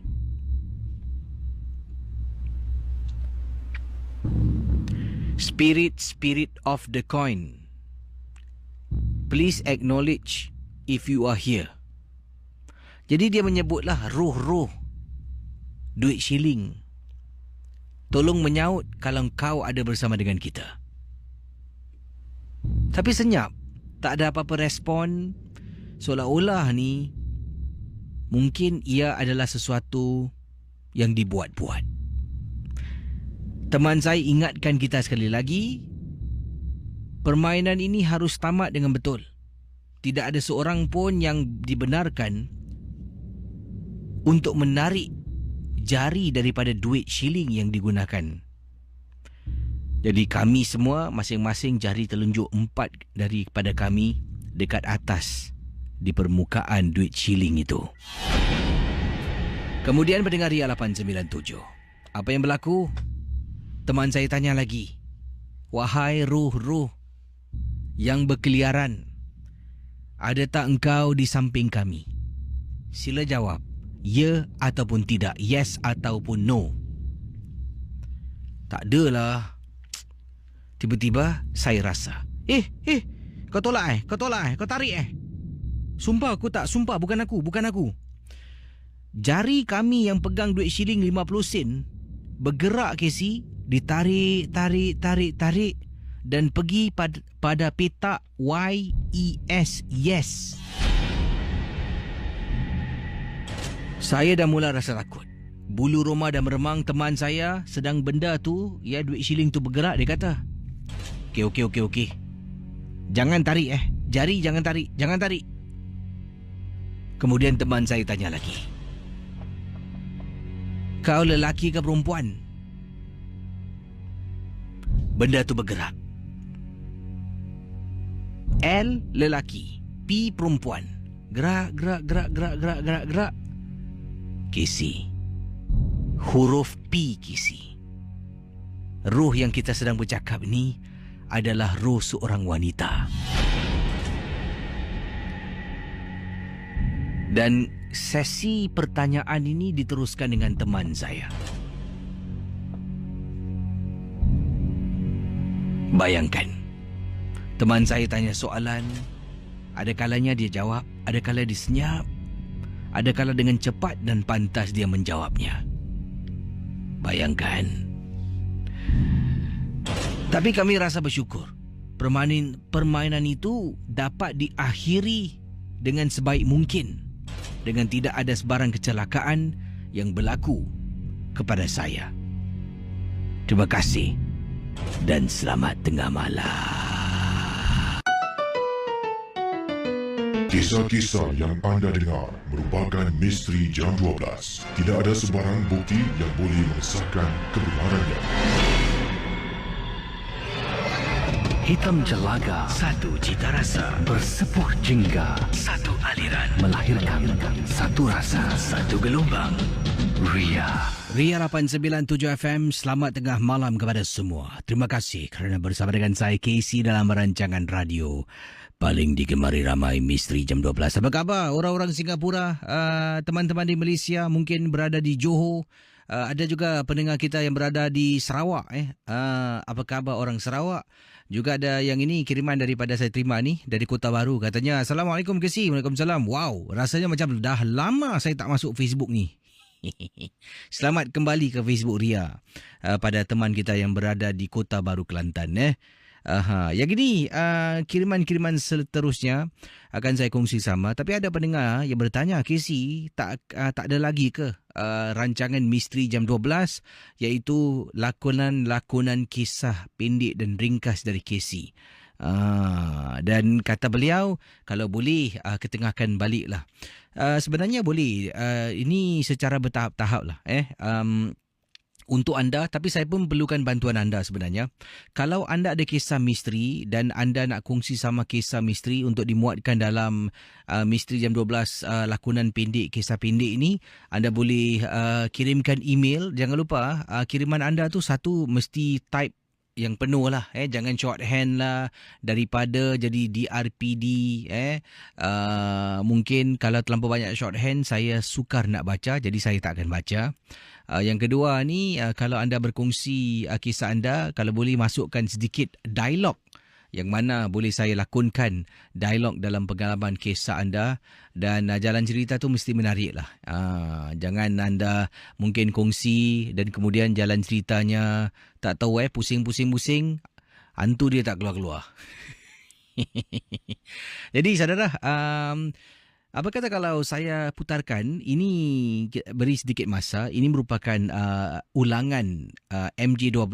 Spirit of the coin, please acknowledge if you are here. Jadi dia menyebutlah roh-roh duit shilling. Tolong menyaut kalau kau ada bersama dengan kita. Tapi senyap, tak ada apa-apa respon. Seolah-olah ni mungkin ia adalah sesuatu yang dibuat-buat. Teman saya ingatkan kita sekali lagi, permainan ini harus tamat dengan betul. Tidak ada seorang pun yang dibenarkan untuk menarik jari daripada duit shilling yang digunakan. Jadi kami semua, masing-masing jari telunjuk 4 daripada kami dekat atas di permukaan duit shilling itu. Kemudian pendengar Ria 897. Apa yang berlaku? Teman saya tanya lagi. Wahai roh-roh yang berkeliaran, ada tak engkau di samping kami? Sila jawab, ya ataupun tidak, yes ataupun no. Tak adalah. Tiba-tiba saya rasa, kau tolak kau tarik Sumpah aku tak, sumpah bukan aku. Jari kami yang pegang duit shilling 50 sen bergerak, Casey, ditarik dan pergi pada petak YES, yes. Saya dah mula rasa takut. Bulu roma dah meremang. Teman saya sedang benda tu, ya, duit shilling tu bergerak, dia kata, Okey. Jangan tarik jari, jangan tarik. Kemudian teman saya tanya lagi, kau lelaki ke perempuan? Benda tu bergerak. L lelaki, P perempuan. Gerak. Casey, huruf P, Casey. Roh yang kita sedang bercakap ni adalah roh seorang wanita. Dan sesi pertanyaan ini diteruskan dengan teman saya. Bayangkan, teman saya tanya soalan, ada kalanya dia jawab, ada kala dia senyap, ada kala dengan cepat dan pantas dia menjawabnya. Bayangkan. Tapi kami rasa bersyukur permainan itu dapat diakhiri dengan sebaik mungkin, dengan tidak ada sebarang kecelakaan yang berlaku kepada saya. Terima kasih dan selamat tengah malam. Kisah-kisah yang anda dengar merupakan misteri jam 12. Tidak ada sebarang bukti yang boleh mengesahkan kebenarannya. Hitam Jelaga, satu cita rasa, bersepuh jingga, satu aliran, melahirkan satu rasa, satu gelombang. Ria 897 FM, selamat tengah malam kepada semua. Terima kasih kerana bersama dengan saya Casey dalam rancangan radio paling digemari ramai Misteri Jam 12. Apa khabar orang-orang Singapura, teman-teman di Malaysia, mungkin berada di Johor, ada juga pendengar kita yang berada di Sarawak. Apa khabar orang Sarawak? Juga ada yang ini kiriman daripada saya terima ni dari Kota Baru, katanya Assalamualaikum Casey. Waalaikumsalam. Wow, rasanya macam dah lama saya tak masuk Facebook ni. Selamat kembali ke Facebook Ria pada teman kita yang berada di Kota Baru Kelantan. Yang ini kiriman-kiriman seterusnya akan saya kongsi sama. Tapi ada pendengar yang bertanya, Casey, tak ada lagi ke rancangan Misteri Jam 12, iaitu lakonan kisah pendek dan ringkas dari Casey. Dan kata beliau, kalau boleh ketengahkan balik lah. Sebenarnya boleh, ini secara bertahap-tahap lah. untuk anda, tapi saya pun perlukan bantuan anda sebenarnya. Kalau anda ada kisah misteri dan anda nak kongsi sama kisah misteri untuk dimuatkan dalam Misteri Jam 12 lakonan pendek, kisah pendek ini, anda boleh kirimkan email. Jangan lupa kiriman anda tu satu mesti type yang penuh lah, jangan shorthand lah, daripada jadi DRPD. Mungkin kalau terlampau banyak shorthand, saya sukar nak baca, jadi saya tak akan baca. Yang kedua ni, kalau anda berkongsi kisah anda, kalau boleh masukkan sedikit dialog yang mana boleh saya lakonkan dialog dalam pengalaman kisah anda, dan jalan cerita tu mesti menarik lah. Jangan anda mungkin kongsi dan kemudian jalan ceritanya tak tahu, pusing-pusing, hantu dia tak keluar-keluar. Jadi saudara, apa kata kalau saya putarkan ini, beri sedikit masa. Ini merupakan ulangan MJ12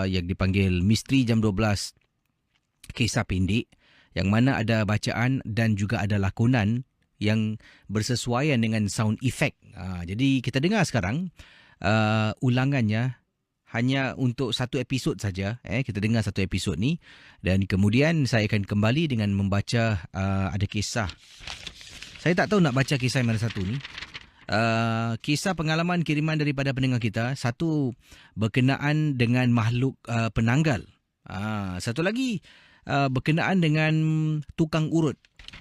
yang dipanggil Misteri Jam 12 kisah pendek, yang mana ada bacaan dan juga ada lakonan yang bersesuaian dengan sound effect. Jadi kita dengar sekarang ulangannya hanya untuk satu episod saja. Kita dengar satu episod ni dan kemudian saya akan kembali dengan membaca ada kisah. Saya tak tahu nak baca kisah yang mana satu ni. Kisah pengalaman kiriman daripada pendengar kita. Satu berkenaan dengan makhluk penanggal. Satu lagi berkenaan dengan tukang urut.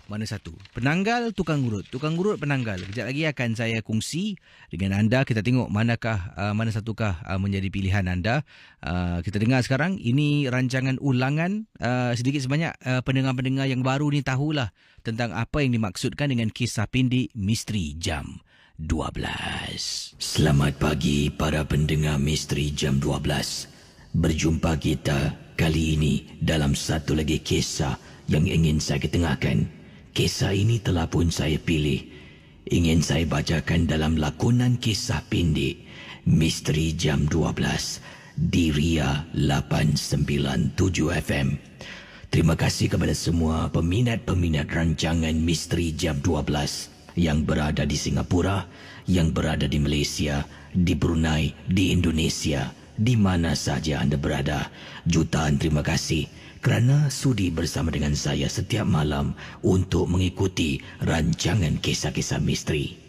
Mana satu? Penanggal, tukang urut. Tukang urut, penanggal. Kejap lagi akan saya kongsi dengan anda. Kita tengok mana satukah menjadi pilihan anda. Kita dengar sekarang. Ini rancangan ulangan. Sedikit sebanyak pendengar-pendengar yang baru ni tahulah tentang apa yang dimaksudkan dengan kisah pendek Misteri Jam 12. Selamat pagi para pendengar Misteri Jam 12. Berjumpa kita kali ini dalam satu lagi kisah yang ingin saya ketengahkan. Kisah ini telah pun saya pilih. Ingin saya bacakan dalam lakonan kisah pendek Misteri Jam 12 di Ria 897 FM. Terima kasih kepada semua peminat-peminat rancangan Misteri Jam 12 yang berada di Singapura, yang berada di Malaysia, di Brunei, di Indonesia, di mana saja anda berada. Jutaan terima kasih kerana sudi bersama dengan saya setiap malam untuk mengikuti rancangan kisah-kisah misteri.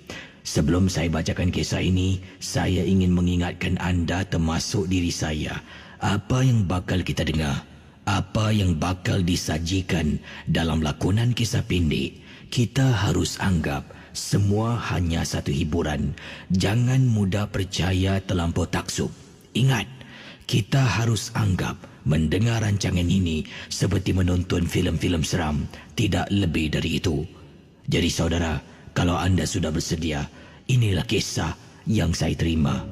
Sebelum saya bacakan kisah ini, saya ingin mengingatkan anda termasuk diri saya, apa yang bakal kita dengar, apa yang bakal disajikan dalam lakonan kisah pendek, kita harus anggap semua hanya satu hiburan. Jangan mudah percaya terlampau taksub. Ingat, kita harus anggap mendengar rancangan ini seperti menonton filem-filem seram, tidak lebih dari itu. Jadi saudara, kalau anda sudah bersedia, inilah kisah yang saya terima.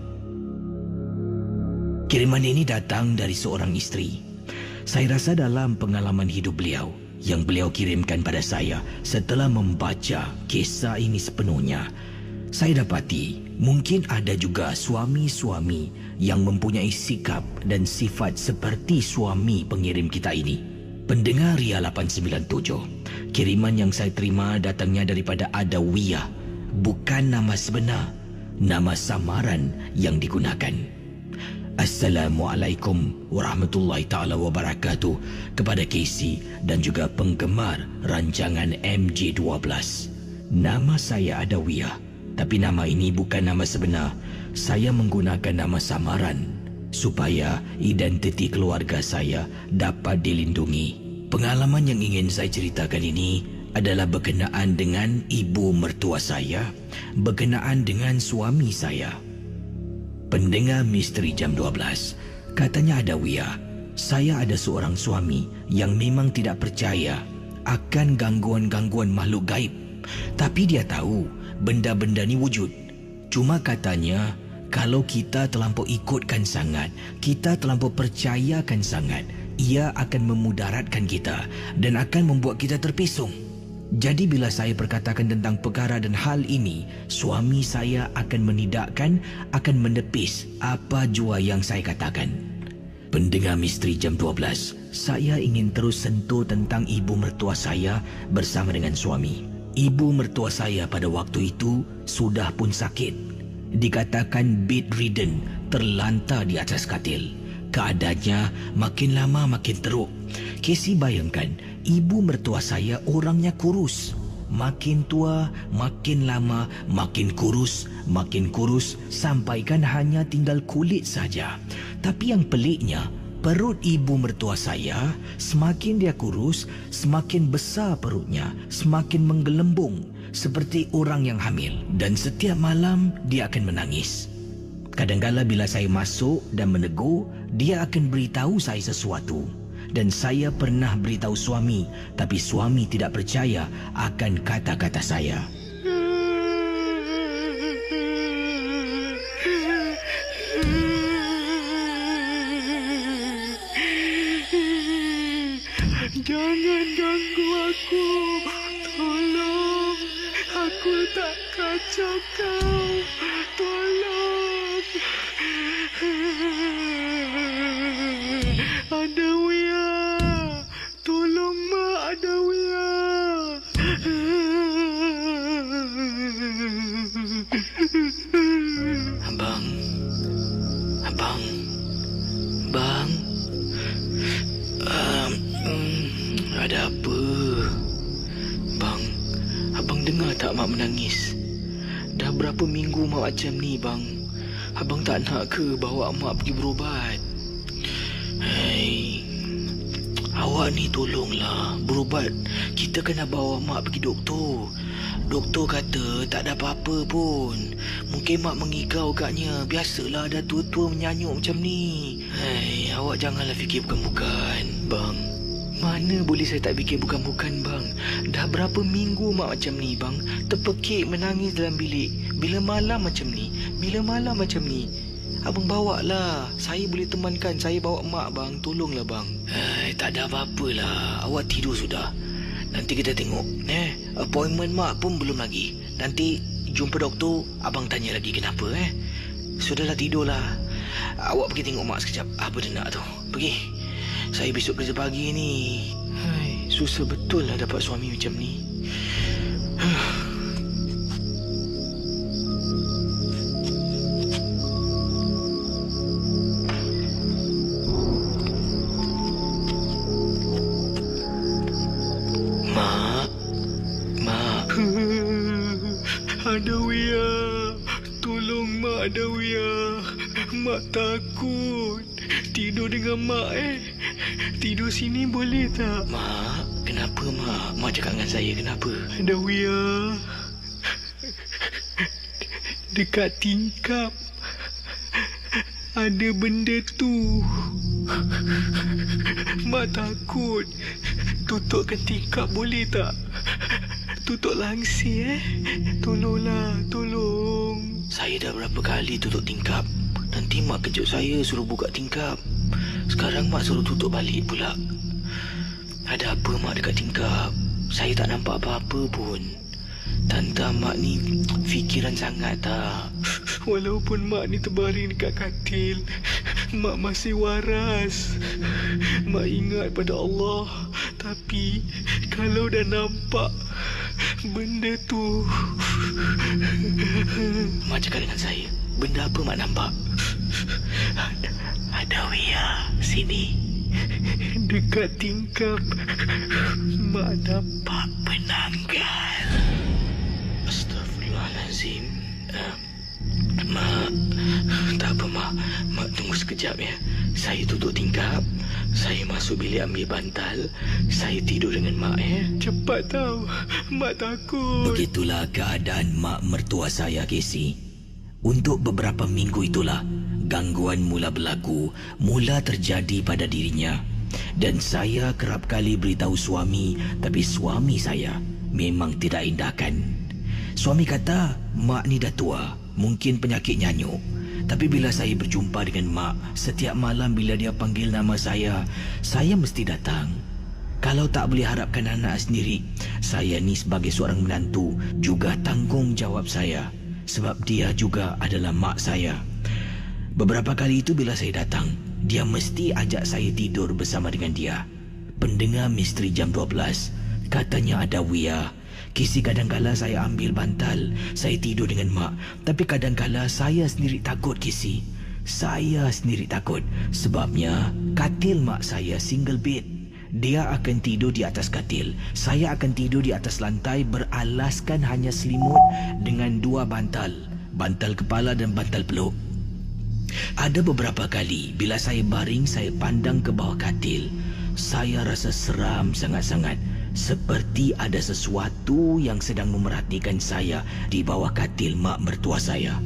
Kiriman ini datang dari seorang isteri. Saya rasa dalam pengalaman hidup beliau yang beliau kirimkan pada saya setelah membaca kisah ini sepenuhnya, saya dapati mungkin ada juga suami-suami yang mempunyai sikap dan sifat seperti suami pengirim kita ini. Pendengar Ria 897, kiriman yang saya terima datangnya daripada Adawiyah. Bukan nama sebenar, nama samaran yang digunakan. Assalamualaikum warahmatullahi ta'ala wabarakatuh kepada Casey dan juga penggemar rancangan MJ12. Nama saya Adawiyah, tapi nama ini bukan nama sebenar. Saya menggunakan nama samaran supaya identiti keluarga saya dapat dilindungi. Pengalaman yang ingin saya ceritakan ini adalah berkenaan dengan ibu mertua saya, berkenaan dengan suami saya. Pendengar Misteri Jam 12, katanya Adawiyah, saya ada seorang suami yang memang tidak percaya akan gangguan-gangguan makhluk gaib. Tapi dia tahu benda-benda ni wujud. Cuma katanya, kalau kita terlampau ikutkan sangat, kita terlampau percayakan sangat, ia akan memudaratkan kita dan akan membuat kita terpesong. Jadi bila saya perkatakan tentang perkara dan hal ini, suami saya akan menidakkan, akan menepis apa jua yang saya katakan. Pendengar Misteri Jam 12, saya ingin terus sentuh tentang ibu mertua saya bersama dengan suami. Ibu mertua saya pada waktu itu sudah pun sakit. Dikatakan bedridden, terlantar di atas katil. Keadaannya makin lama makin teruk. Casey bayangkan, ibu mertua saya orangnya kurus. Makin tua, makin lama, makin kurus, sampaikan hanya tinggal kulit saja. Tapi yang peliknya, perut ibu mertua saya, semakin dia kurus, semakin besar perutnya, semakin menggelembung seperti orang yang hamil. Dan setiap malam dia akan menangis. Kadang-kala bila saya masuk dan menegur, dia akan beritahu saya sesuatu. Dan saya pernah beritahu suami, tapi suami tidak percaya akan kata-kata saya. Jangan ganggu aku. Tolong. Aku tak kacau kau. Tolong. Adawiyah. Tolong Mak Adawiyah. Abang. Ada apa? Bang, abang dengar tak Mak menangis? Dah berapa minggu Mak macam ni, bang? Abang tak nak ke bawa Mak pergi berubat? Hei, awak ni tolonglah berubat. Kita kena bawa Mak pergi doktor. Doktor kata tak ada apa-apa pun. Mungkin Mak mengigau agaknya. Biasalah ada tua-tua menyanyuk macam ni. Hei, awak janganlah fikir bukan-bukan, bang. Mana boleh saya tak fikir bukan-bukan, bang. Dah berapa minggu Mak macam ni, bang. Terpekik menangis dalam bilik. Bila malam macam ni. Abang bawa lah. Saya boleh temankan. Saya bawa Mak, bang. Tolonglah, bang. Tak ada apa-apalah. Awak tidur sudah. Nanti kita tengok. Appointment Mak pun belum lagi. Nanti jumpa doktor. Abang tanya lagi kenapa. Sudahlah, tidurlah. Awak pergi tengok Mak sekejap. Apa dia nak tu? Pergi. Saya besok kerja pagi ni. Susah betul lah dapat suami macam ni. Mak. Adawiyah. Tolong Mak Adawiyah. Mak takut. Tidur dengan Mak Tidur sini boleh tak? Mak, kenapa Mak? Mak cakap dengan saya kenapa? Adawiyah. Dekat tingkap ada benda tu. Mak takut. Tutupkan tingkap boleh tak? Tutup langsir Tolonglah, tolong. Saya dah berapa kali tutup tingkap. Nanti Mak kejut saya suruh buka tingkap. Sekarang Mak suruh tutup balik pula. Ada apa Mak dekat tingkap? Saya tak nampak apa-apa pun. Tante Mak ni fikiran sangat tak? Walaupun Mak ni terbaring dekat katil, Mak masih waras. Mak ingat pada Allah. Tapi kalau dah nampak benda tu, Mak cakap dengan saya. Benda apa Mak nampak? Adawiyah, sini. Dekat tingkap Mak nampak penanggal. Astaghfirullahalazim. Mak, tak apa Mak. Mak tunggu sekejap ya. Saya tutup tingkap. Saya masuk bilik ambil bantal. Saya tidur dengan Mak Cepat tau. Mak takut. Begitulah keadaan Mak mertua saya, Casey. Untuk beberapa minggu itulah gangguan mula berlaku, mula terjadi pada dirinya. Dan saya kerap kali beritahu suami, tapi suami saya memang tidak indahkan. Suami kata Mak ni dah tua, mungkin penyakit nyanyuk. Tapi bila saya berjumpa dengan Mak, setiap malam bila dia panggil nama saya mesti datang. Kalau tak boleh harapkan anak sendiri, saya ni sebagai seorang menantu juga tanggungjawab saya. Sebab dia juga adalah mak saya. Beberapa kali itu bila saya datang, dia mesti ajak saya tidur bersama dengan dia. Pendengar misteri jam 12, katanya Adawiyah. Kisi kadang-kala saya ambil bantal, saya tidur dengan Mak. Tapi kadang-kala saya sendiri takut Kisi. Saya sendiri takut sebabnya katil mak saya single bed. Dia akan tidur di atas katil. Saya akan tidur di atas lantai beralaskan hanya selimut dengan 2 bantal. Bantal kepala dan bantal peluk. Ada beberapa kali bila saya baring, saya pandang ke bawah katil. Saya rasa seram sangat-sangat. Seperti ada sesuatu yang sedang memerhatikan saya di bawah katil mak mertua saya.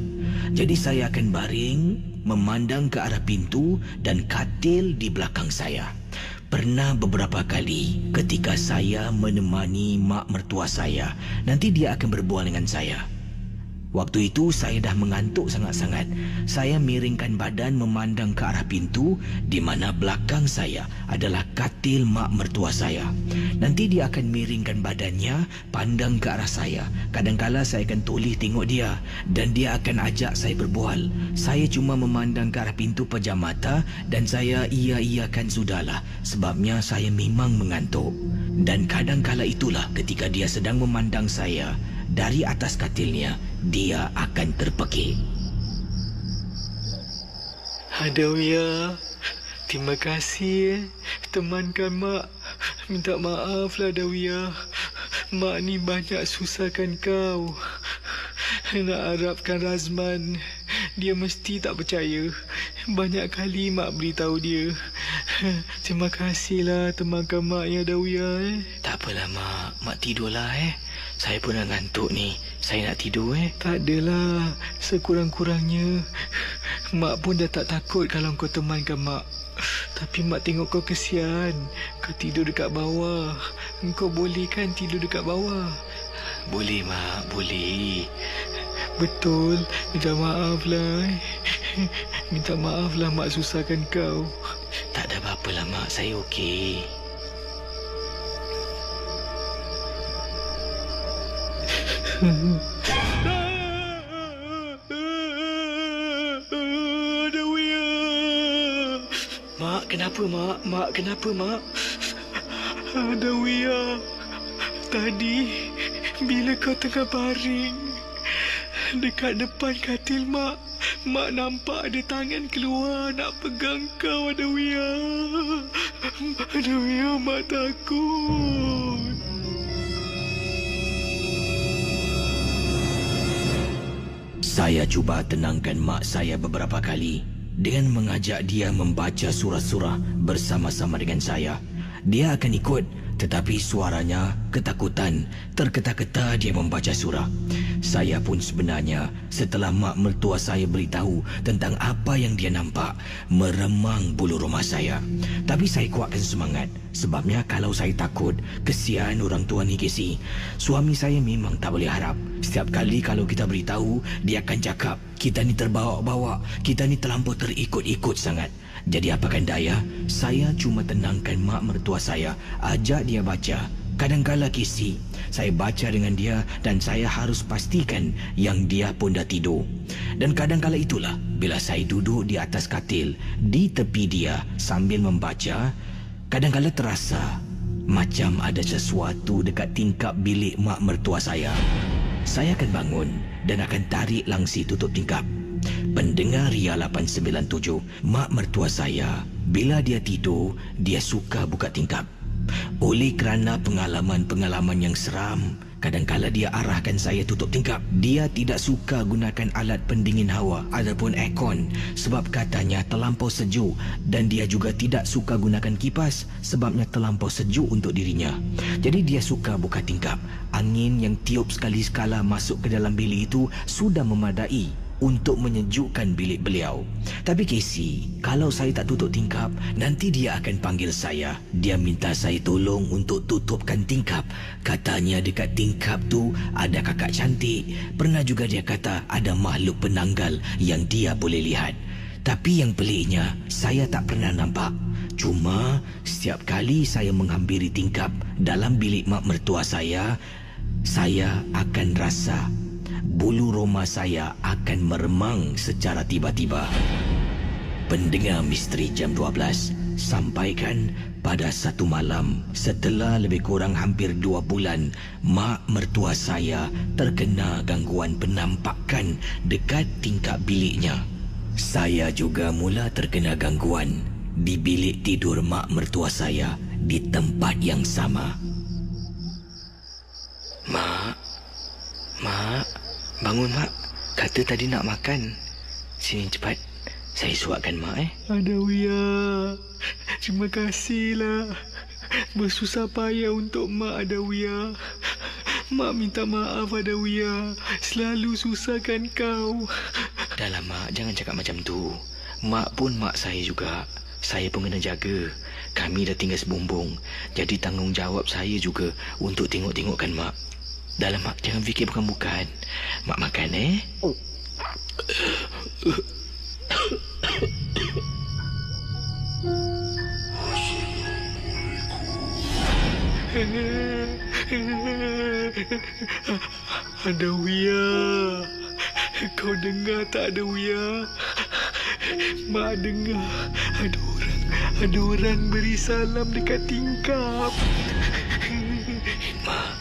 Jadi saya akan baring, memandang ke arah pintu dan katil di belakang saya. Pernah beberapa kali ketika saya menemani mak mertua saya, nanti dia akan berbual dengan saya. Waktu itu saya dah mengantuk sangat-sangat. Saya miringkan badan memandang ke arah pintu di mana belakang saya adalah katil mak mertua saya. Nanti dia akan miringkan badannya pandang ke arah saya. Kadang-kala saya akan toleh tengok dia dan dia akan ajak saya berbual. Saya cuma memandang ke arah pintu pejam mata dan saya iya-iyakan sudahlah sebabnya saya memang mengantuk. Dan kadang-kala itulah ketika dia sedang memandang saya dari atas katilnya, dia akan terpekik. Adawiyah, terima kasih temankan mak. Minta maaf lah Adawiyah. Mak ni banyak susahkan kau. Nak harapkan Razman, dia mesti tak percaya. Banyak kali mak beritahu dia. Terima kasihlah temankan mak ya Adawiyah. Tak apalah mak, mak tidurlah Saya pun dah ngantuk ni. Saya nak tidur Tak adalah. Sekurang-kurangnya mak pun dah tak takut kalau kau temankan mak. Tapi mak tengok kau kesian. Kau tidur dekat bawah. Kau boleh kan tidur dekat bawah? Boleh mak, boleh. Betul. Minta maaf lah. Minta maaf lah mak susahkan kau. Tak ada apa-apa lah mak, saya okey. Mak, kenapa mak? Mak, kenapa mak? Adawiyah, tadi bila kau tengah baring dekat depan katil mak, mak nampak ada tangan keluar nak pegang kau Adawiyah. Adawiyah, mak takut. Saya cuba tenangkan mak saya beberapa kali dengan mengajak dia membaca surah-surah bersama-sama dengan saya. Dia akan ikut, tetapi suaranya ketakutan, terketa-keta dia membaca surah. Saya pun sebenarnya setelah mak mertua saya beritahu tentang apa yang dia nampak, meremang bulu rumah saya. Tapi saya kuatkan semangat sebabnya kalau saya takut, kesian orang tua ni Casey. Suami saya memang tak boleh harap. Setiap kali kalau kita beritahu, dia akan cakap, kita ni terbawa-bawa, kita ni terlampau terikut-ikut sangat. Jadi apakan daya, saya cuma tenangkan mak mertua saya, ajak dia baca. Kadang-kala Casey, saya baca dengan dia dan saya harus pastikan yang dia pun dah tidur. Dan kadang-kala itulah bila saya duduk di atas katil di tepi dia sambil membaca, kadang-kala terasa macam ada sesuatu dekat tingkap bilik mak mertua saya. Saya akan bangun dan akan tarik langsi tutup tingkap. Pendengar Ria 897, mak mertua saya, bila dia tidur, dia suka buka tingkap. Oleh kerana pengalaman-pengalaman yang seram, kadang-kala dia arahkan saya tutup tingkap. Dia tidak suka gunakan alat pendingin hawa ataupun aircon sebab katanya terlampau sejuk, dan dia juga tidak suka gunakan kipas sebabnya terlampau sejuk untuk dirinya. Jadi dia suka buka tingkap. Angin yang tiup sekali-sekala masuk ke dalam bilik itu sudah memadai untuk menyejukkan bilik beliau. Tapi Casey, kalau saya tak tutup tingkap, nanti dia akan panggil saya. Dia minta saya tolong untuk tutupkan tingkap. Katanya dekat tingkap tu ada kakak cantik. Pernah juga dia kata ada makhluk penanggal yang dia boleh lihat. Tapi yang peliknya, saya tak pernah nampak. Cuma setiap kali saya menghampiri tingkap dalam bilik mak mertua saya akan rasa bulu roma saya akan meremang secara tiba-tiba. Pendengar Misteri Jam 12, sampaikan pada satu malam setelah lebih kurang hampir 2 bulan, mak mertua saya terkena gangguan penampakan dekat tingkap biliknya. Saya juga mula terkena gangguan di bilik tidur mak mertua saya di tempat yang sama. Mak, bangun mak. Kata tadi nak makan. Sini cepat, saya suapkan mak Adawiyya, terima kasihlah. Bersusah payah untuk mak Adawiyya. Mak minta maaf Adawiyya, selalu susahkan kau. Dahlah mak, jangan cakap macam tu. Mak pun mak saya juga. Saya pun kena jaga. Kami dah tinggal sebumbung. Jadi tanggungjawab saya juga untuk tengok-tengokkan mak. Dahlah mak, jangan fikir bukan-bukan. Mak makan Adawiyya, kau dengar tak Adawiyya? Mak dengar ada orang beri salam dekat tingkap. Mak,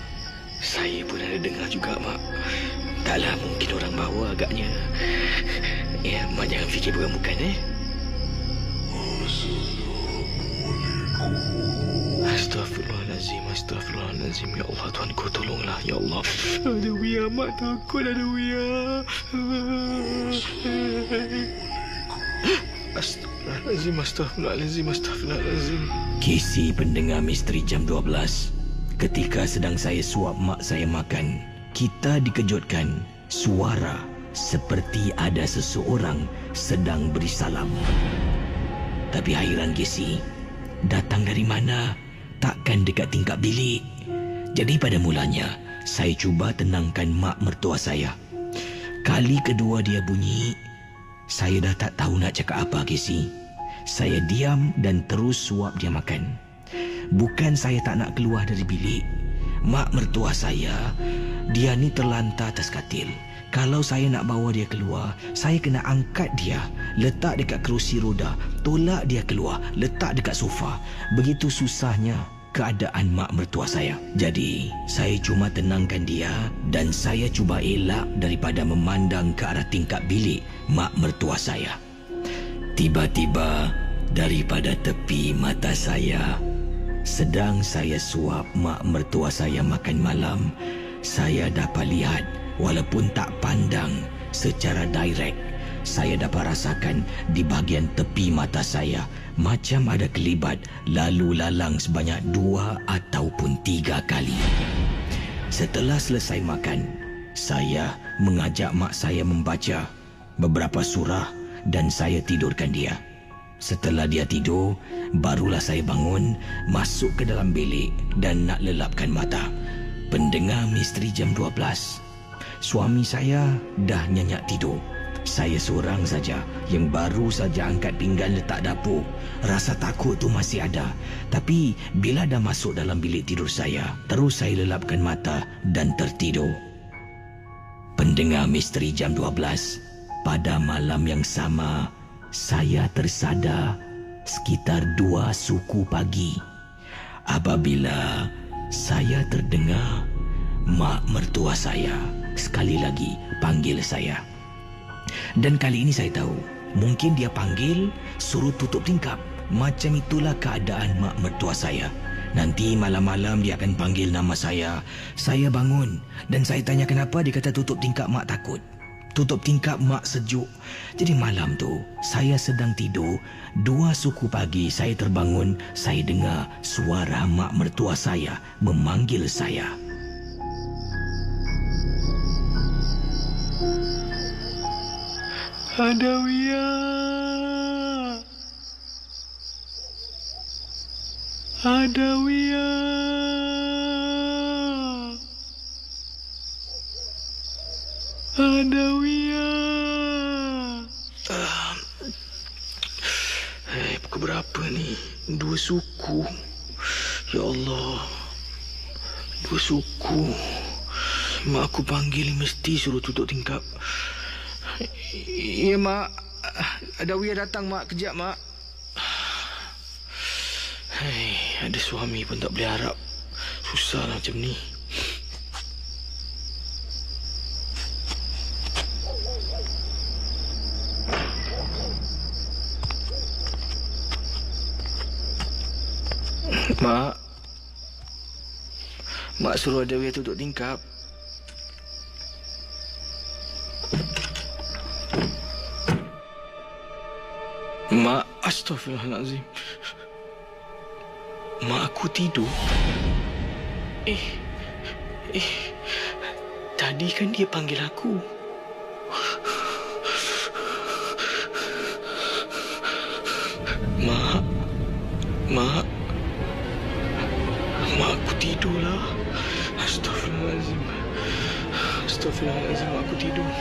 saya pun ada dengar juga mak. Taklah, mungkin orang bawa agaknya. Ya, mak jangan fikir bukan-bukan Astaghfirullahalazim. Ya Allah, Tuhanku tolonglah. Ya Allah. Adawiyya, mak takut Adawiyya. Astaghfirullahalazim. Kisi pendengar misteri jam 12. Ketika sedang saya suap mak saya makan, kita dikejutkan suara seperti ada seseorang sedang beri salam. Tapi hairan Kisi, datang dari mana? Takkan dekat tingkap bilik. Jadi pada mulanya, saya cuba tenangkan mak mertua saya. Kali kedua dia bunyi, saya dah tak tahu nak cakap apa Kisi. Saya diam dan terus suap dia makan. Bukan saya tak nak keluar dari bilik. Mak mertua saya, dia ni terlantar atas katil. Kalau saya nak bawa dia keluar, saya kena angkat dia, letak dekat kerusi roda, tolak dia keluar, letak dekat sofa. Begitu susahnya keadaan mak mertua saya. Jadi, saya cuma tenangkan dia dan saya cuba elak daripada memandang ke arah tingkap bilik mak mertua saya. Tiba-tiba, daripada tepi mata saya, sedang saya suap mak mertua saya makan malam, saya dapat lihat, walaupun tak pandang secara direct, saya dapat rasakan di bahagian tepi mata saya macam ada kelibat lalu lalang sebanyak 2 ataupun 3 kali. Setelah selesai makan, saya mengajak mak saya membaca beberapa surah dan saya tidurkan dia. Setelah dia tidur, barulah saya bangun, masuk ke dalam bilik dan nak lelapkan mata. Pendengar misteri jam 12, suami saya dah nyenyak tidur. Saya seorang saja yang baru saja angkat pinggan letak dapur. Rasa takut tu masih ada. Tapi bila dah masuk dalam bilik tidur saya, terus saya lelapkan mata dan tertidur. Pendengar misteri jam 12, pada malam yang sama, saya tersadar sekitar 2 suku pagi apabila saya terdengar mak mertua saya sekali lagi panggil saya. Dan kali ini saya tahu, mungkin dia panggil suruh tutup tingkap. Macam itulah keadaan mak mertua saya. Nanti malam-malam dia akan panggil nama saya. Saya bangun dan saya tanya kenapa. Dia kata tutup tingkap mak takut. Tutup tingkap mak sejuk. Jadi malam tu saya sedang tidur, 2 suku pagi saya terbangun. Saya dengar suara mak mertua saya memanggil saya. Adawiyya, Adawiyya, Adawiyya. Pukul berapa ni? 2 suku. Ya Allah, 2 suku. Mak aku panggil mesti suruh tutup tingkap. Ya mak, Adawiyya datang mak, kejap mak. Ada suami pun tak boleh harap. Susahlah macam ni. Mak. Mak suruh Dewi tutup tingkap. Mak, astagfirullahalazim. Mak, aku tidur. Tadi kan dia panggil aku. Mak, aku tidurlah. Astagfirullahalazim, aku tidur.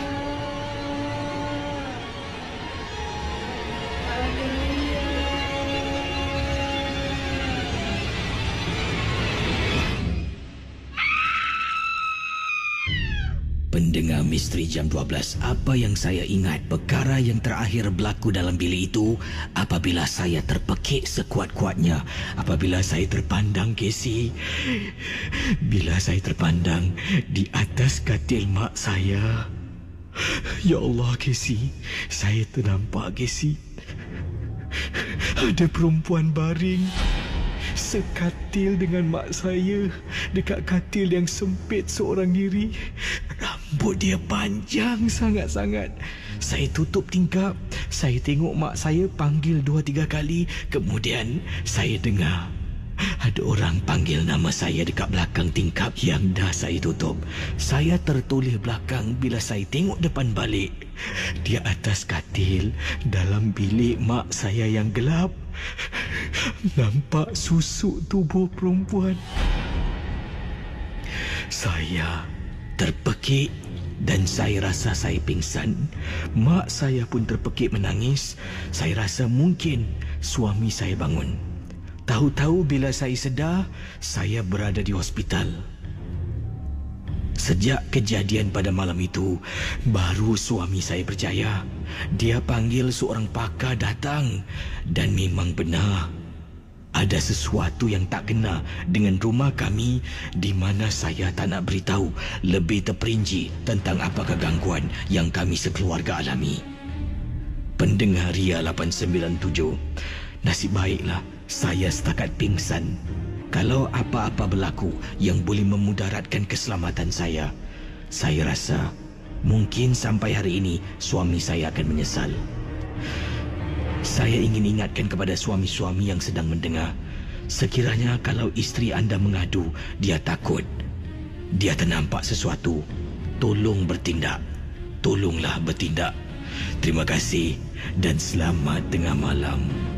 Pendengar Misteri Jam 12, apa yang saya ingat perkara yang terakhir berlaku dalam bilik itu apabila saya terpekik sekuat-kuatnya, apabila saya terpandang, Casey. Bila saya terpandang di atas katil mak saya. Ya Allah, Casey, saya ternampak, Casey. Ada perempuan baring sekatil dengan mak saya dekat katil yang sempit seorang diri. Rambut dia panjang sangat-sangat. Saya tutup tingkap. Saya tengok mak saya panggil 2-3 kali. Kemudian saya dengar ada orang panggil nama saya dekat belakang tingkap yang dah saya tutup. Saya tertoleh belakang bila saya tengok depan balik. Di atas katil dalam bilik mak saya yang gelap, nampak susuk tubuh perempuan. Saya terpekik dan saya rasa saya pingsan. Mak saya pun terpekik menangis. Saya rasa mungkin suami saya bangun. Tahu-tahu bila saya sedar, saya berada di hospital. Sejak kejadian pada malam itu, baru suami saya percaya. Dia panggil seorang pakar datang dan memang benar. Ada sesuatu yang tak kena dengan rumah kami di mana saya tak nak beritahu lebih terperinci tentang apakah gangguan yang kami sekeluarga alami. Pendengar Ria 897, nasib baiklah saya setakat pingsan. Kalau apa-apa berlaku yang boleh memudaratkan keselamatan saya rasa mungkin sampai hari ini suami saya akan menyesal. Saya ingin ingatkan kepada suami-suami yang sedang mendengar, sekiranya kalau isteri anda mengadu, dia takut, dia ternampak sesuatu, tolong bertindak. Tolonglah bertindak. Terima kasih dan selamat tengah malam.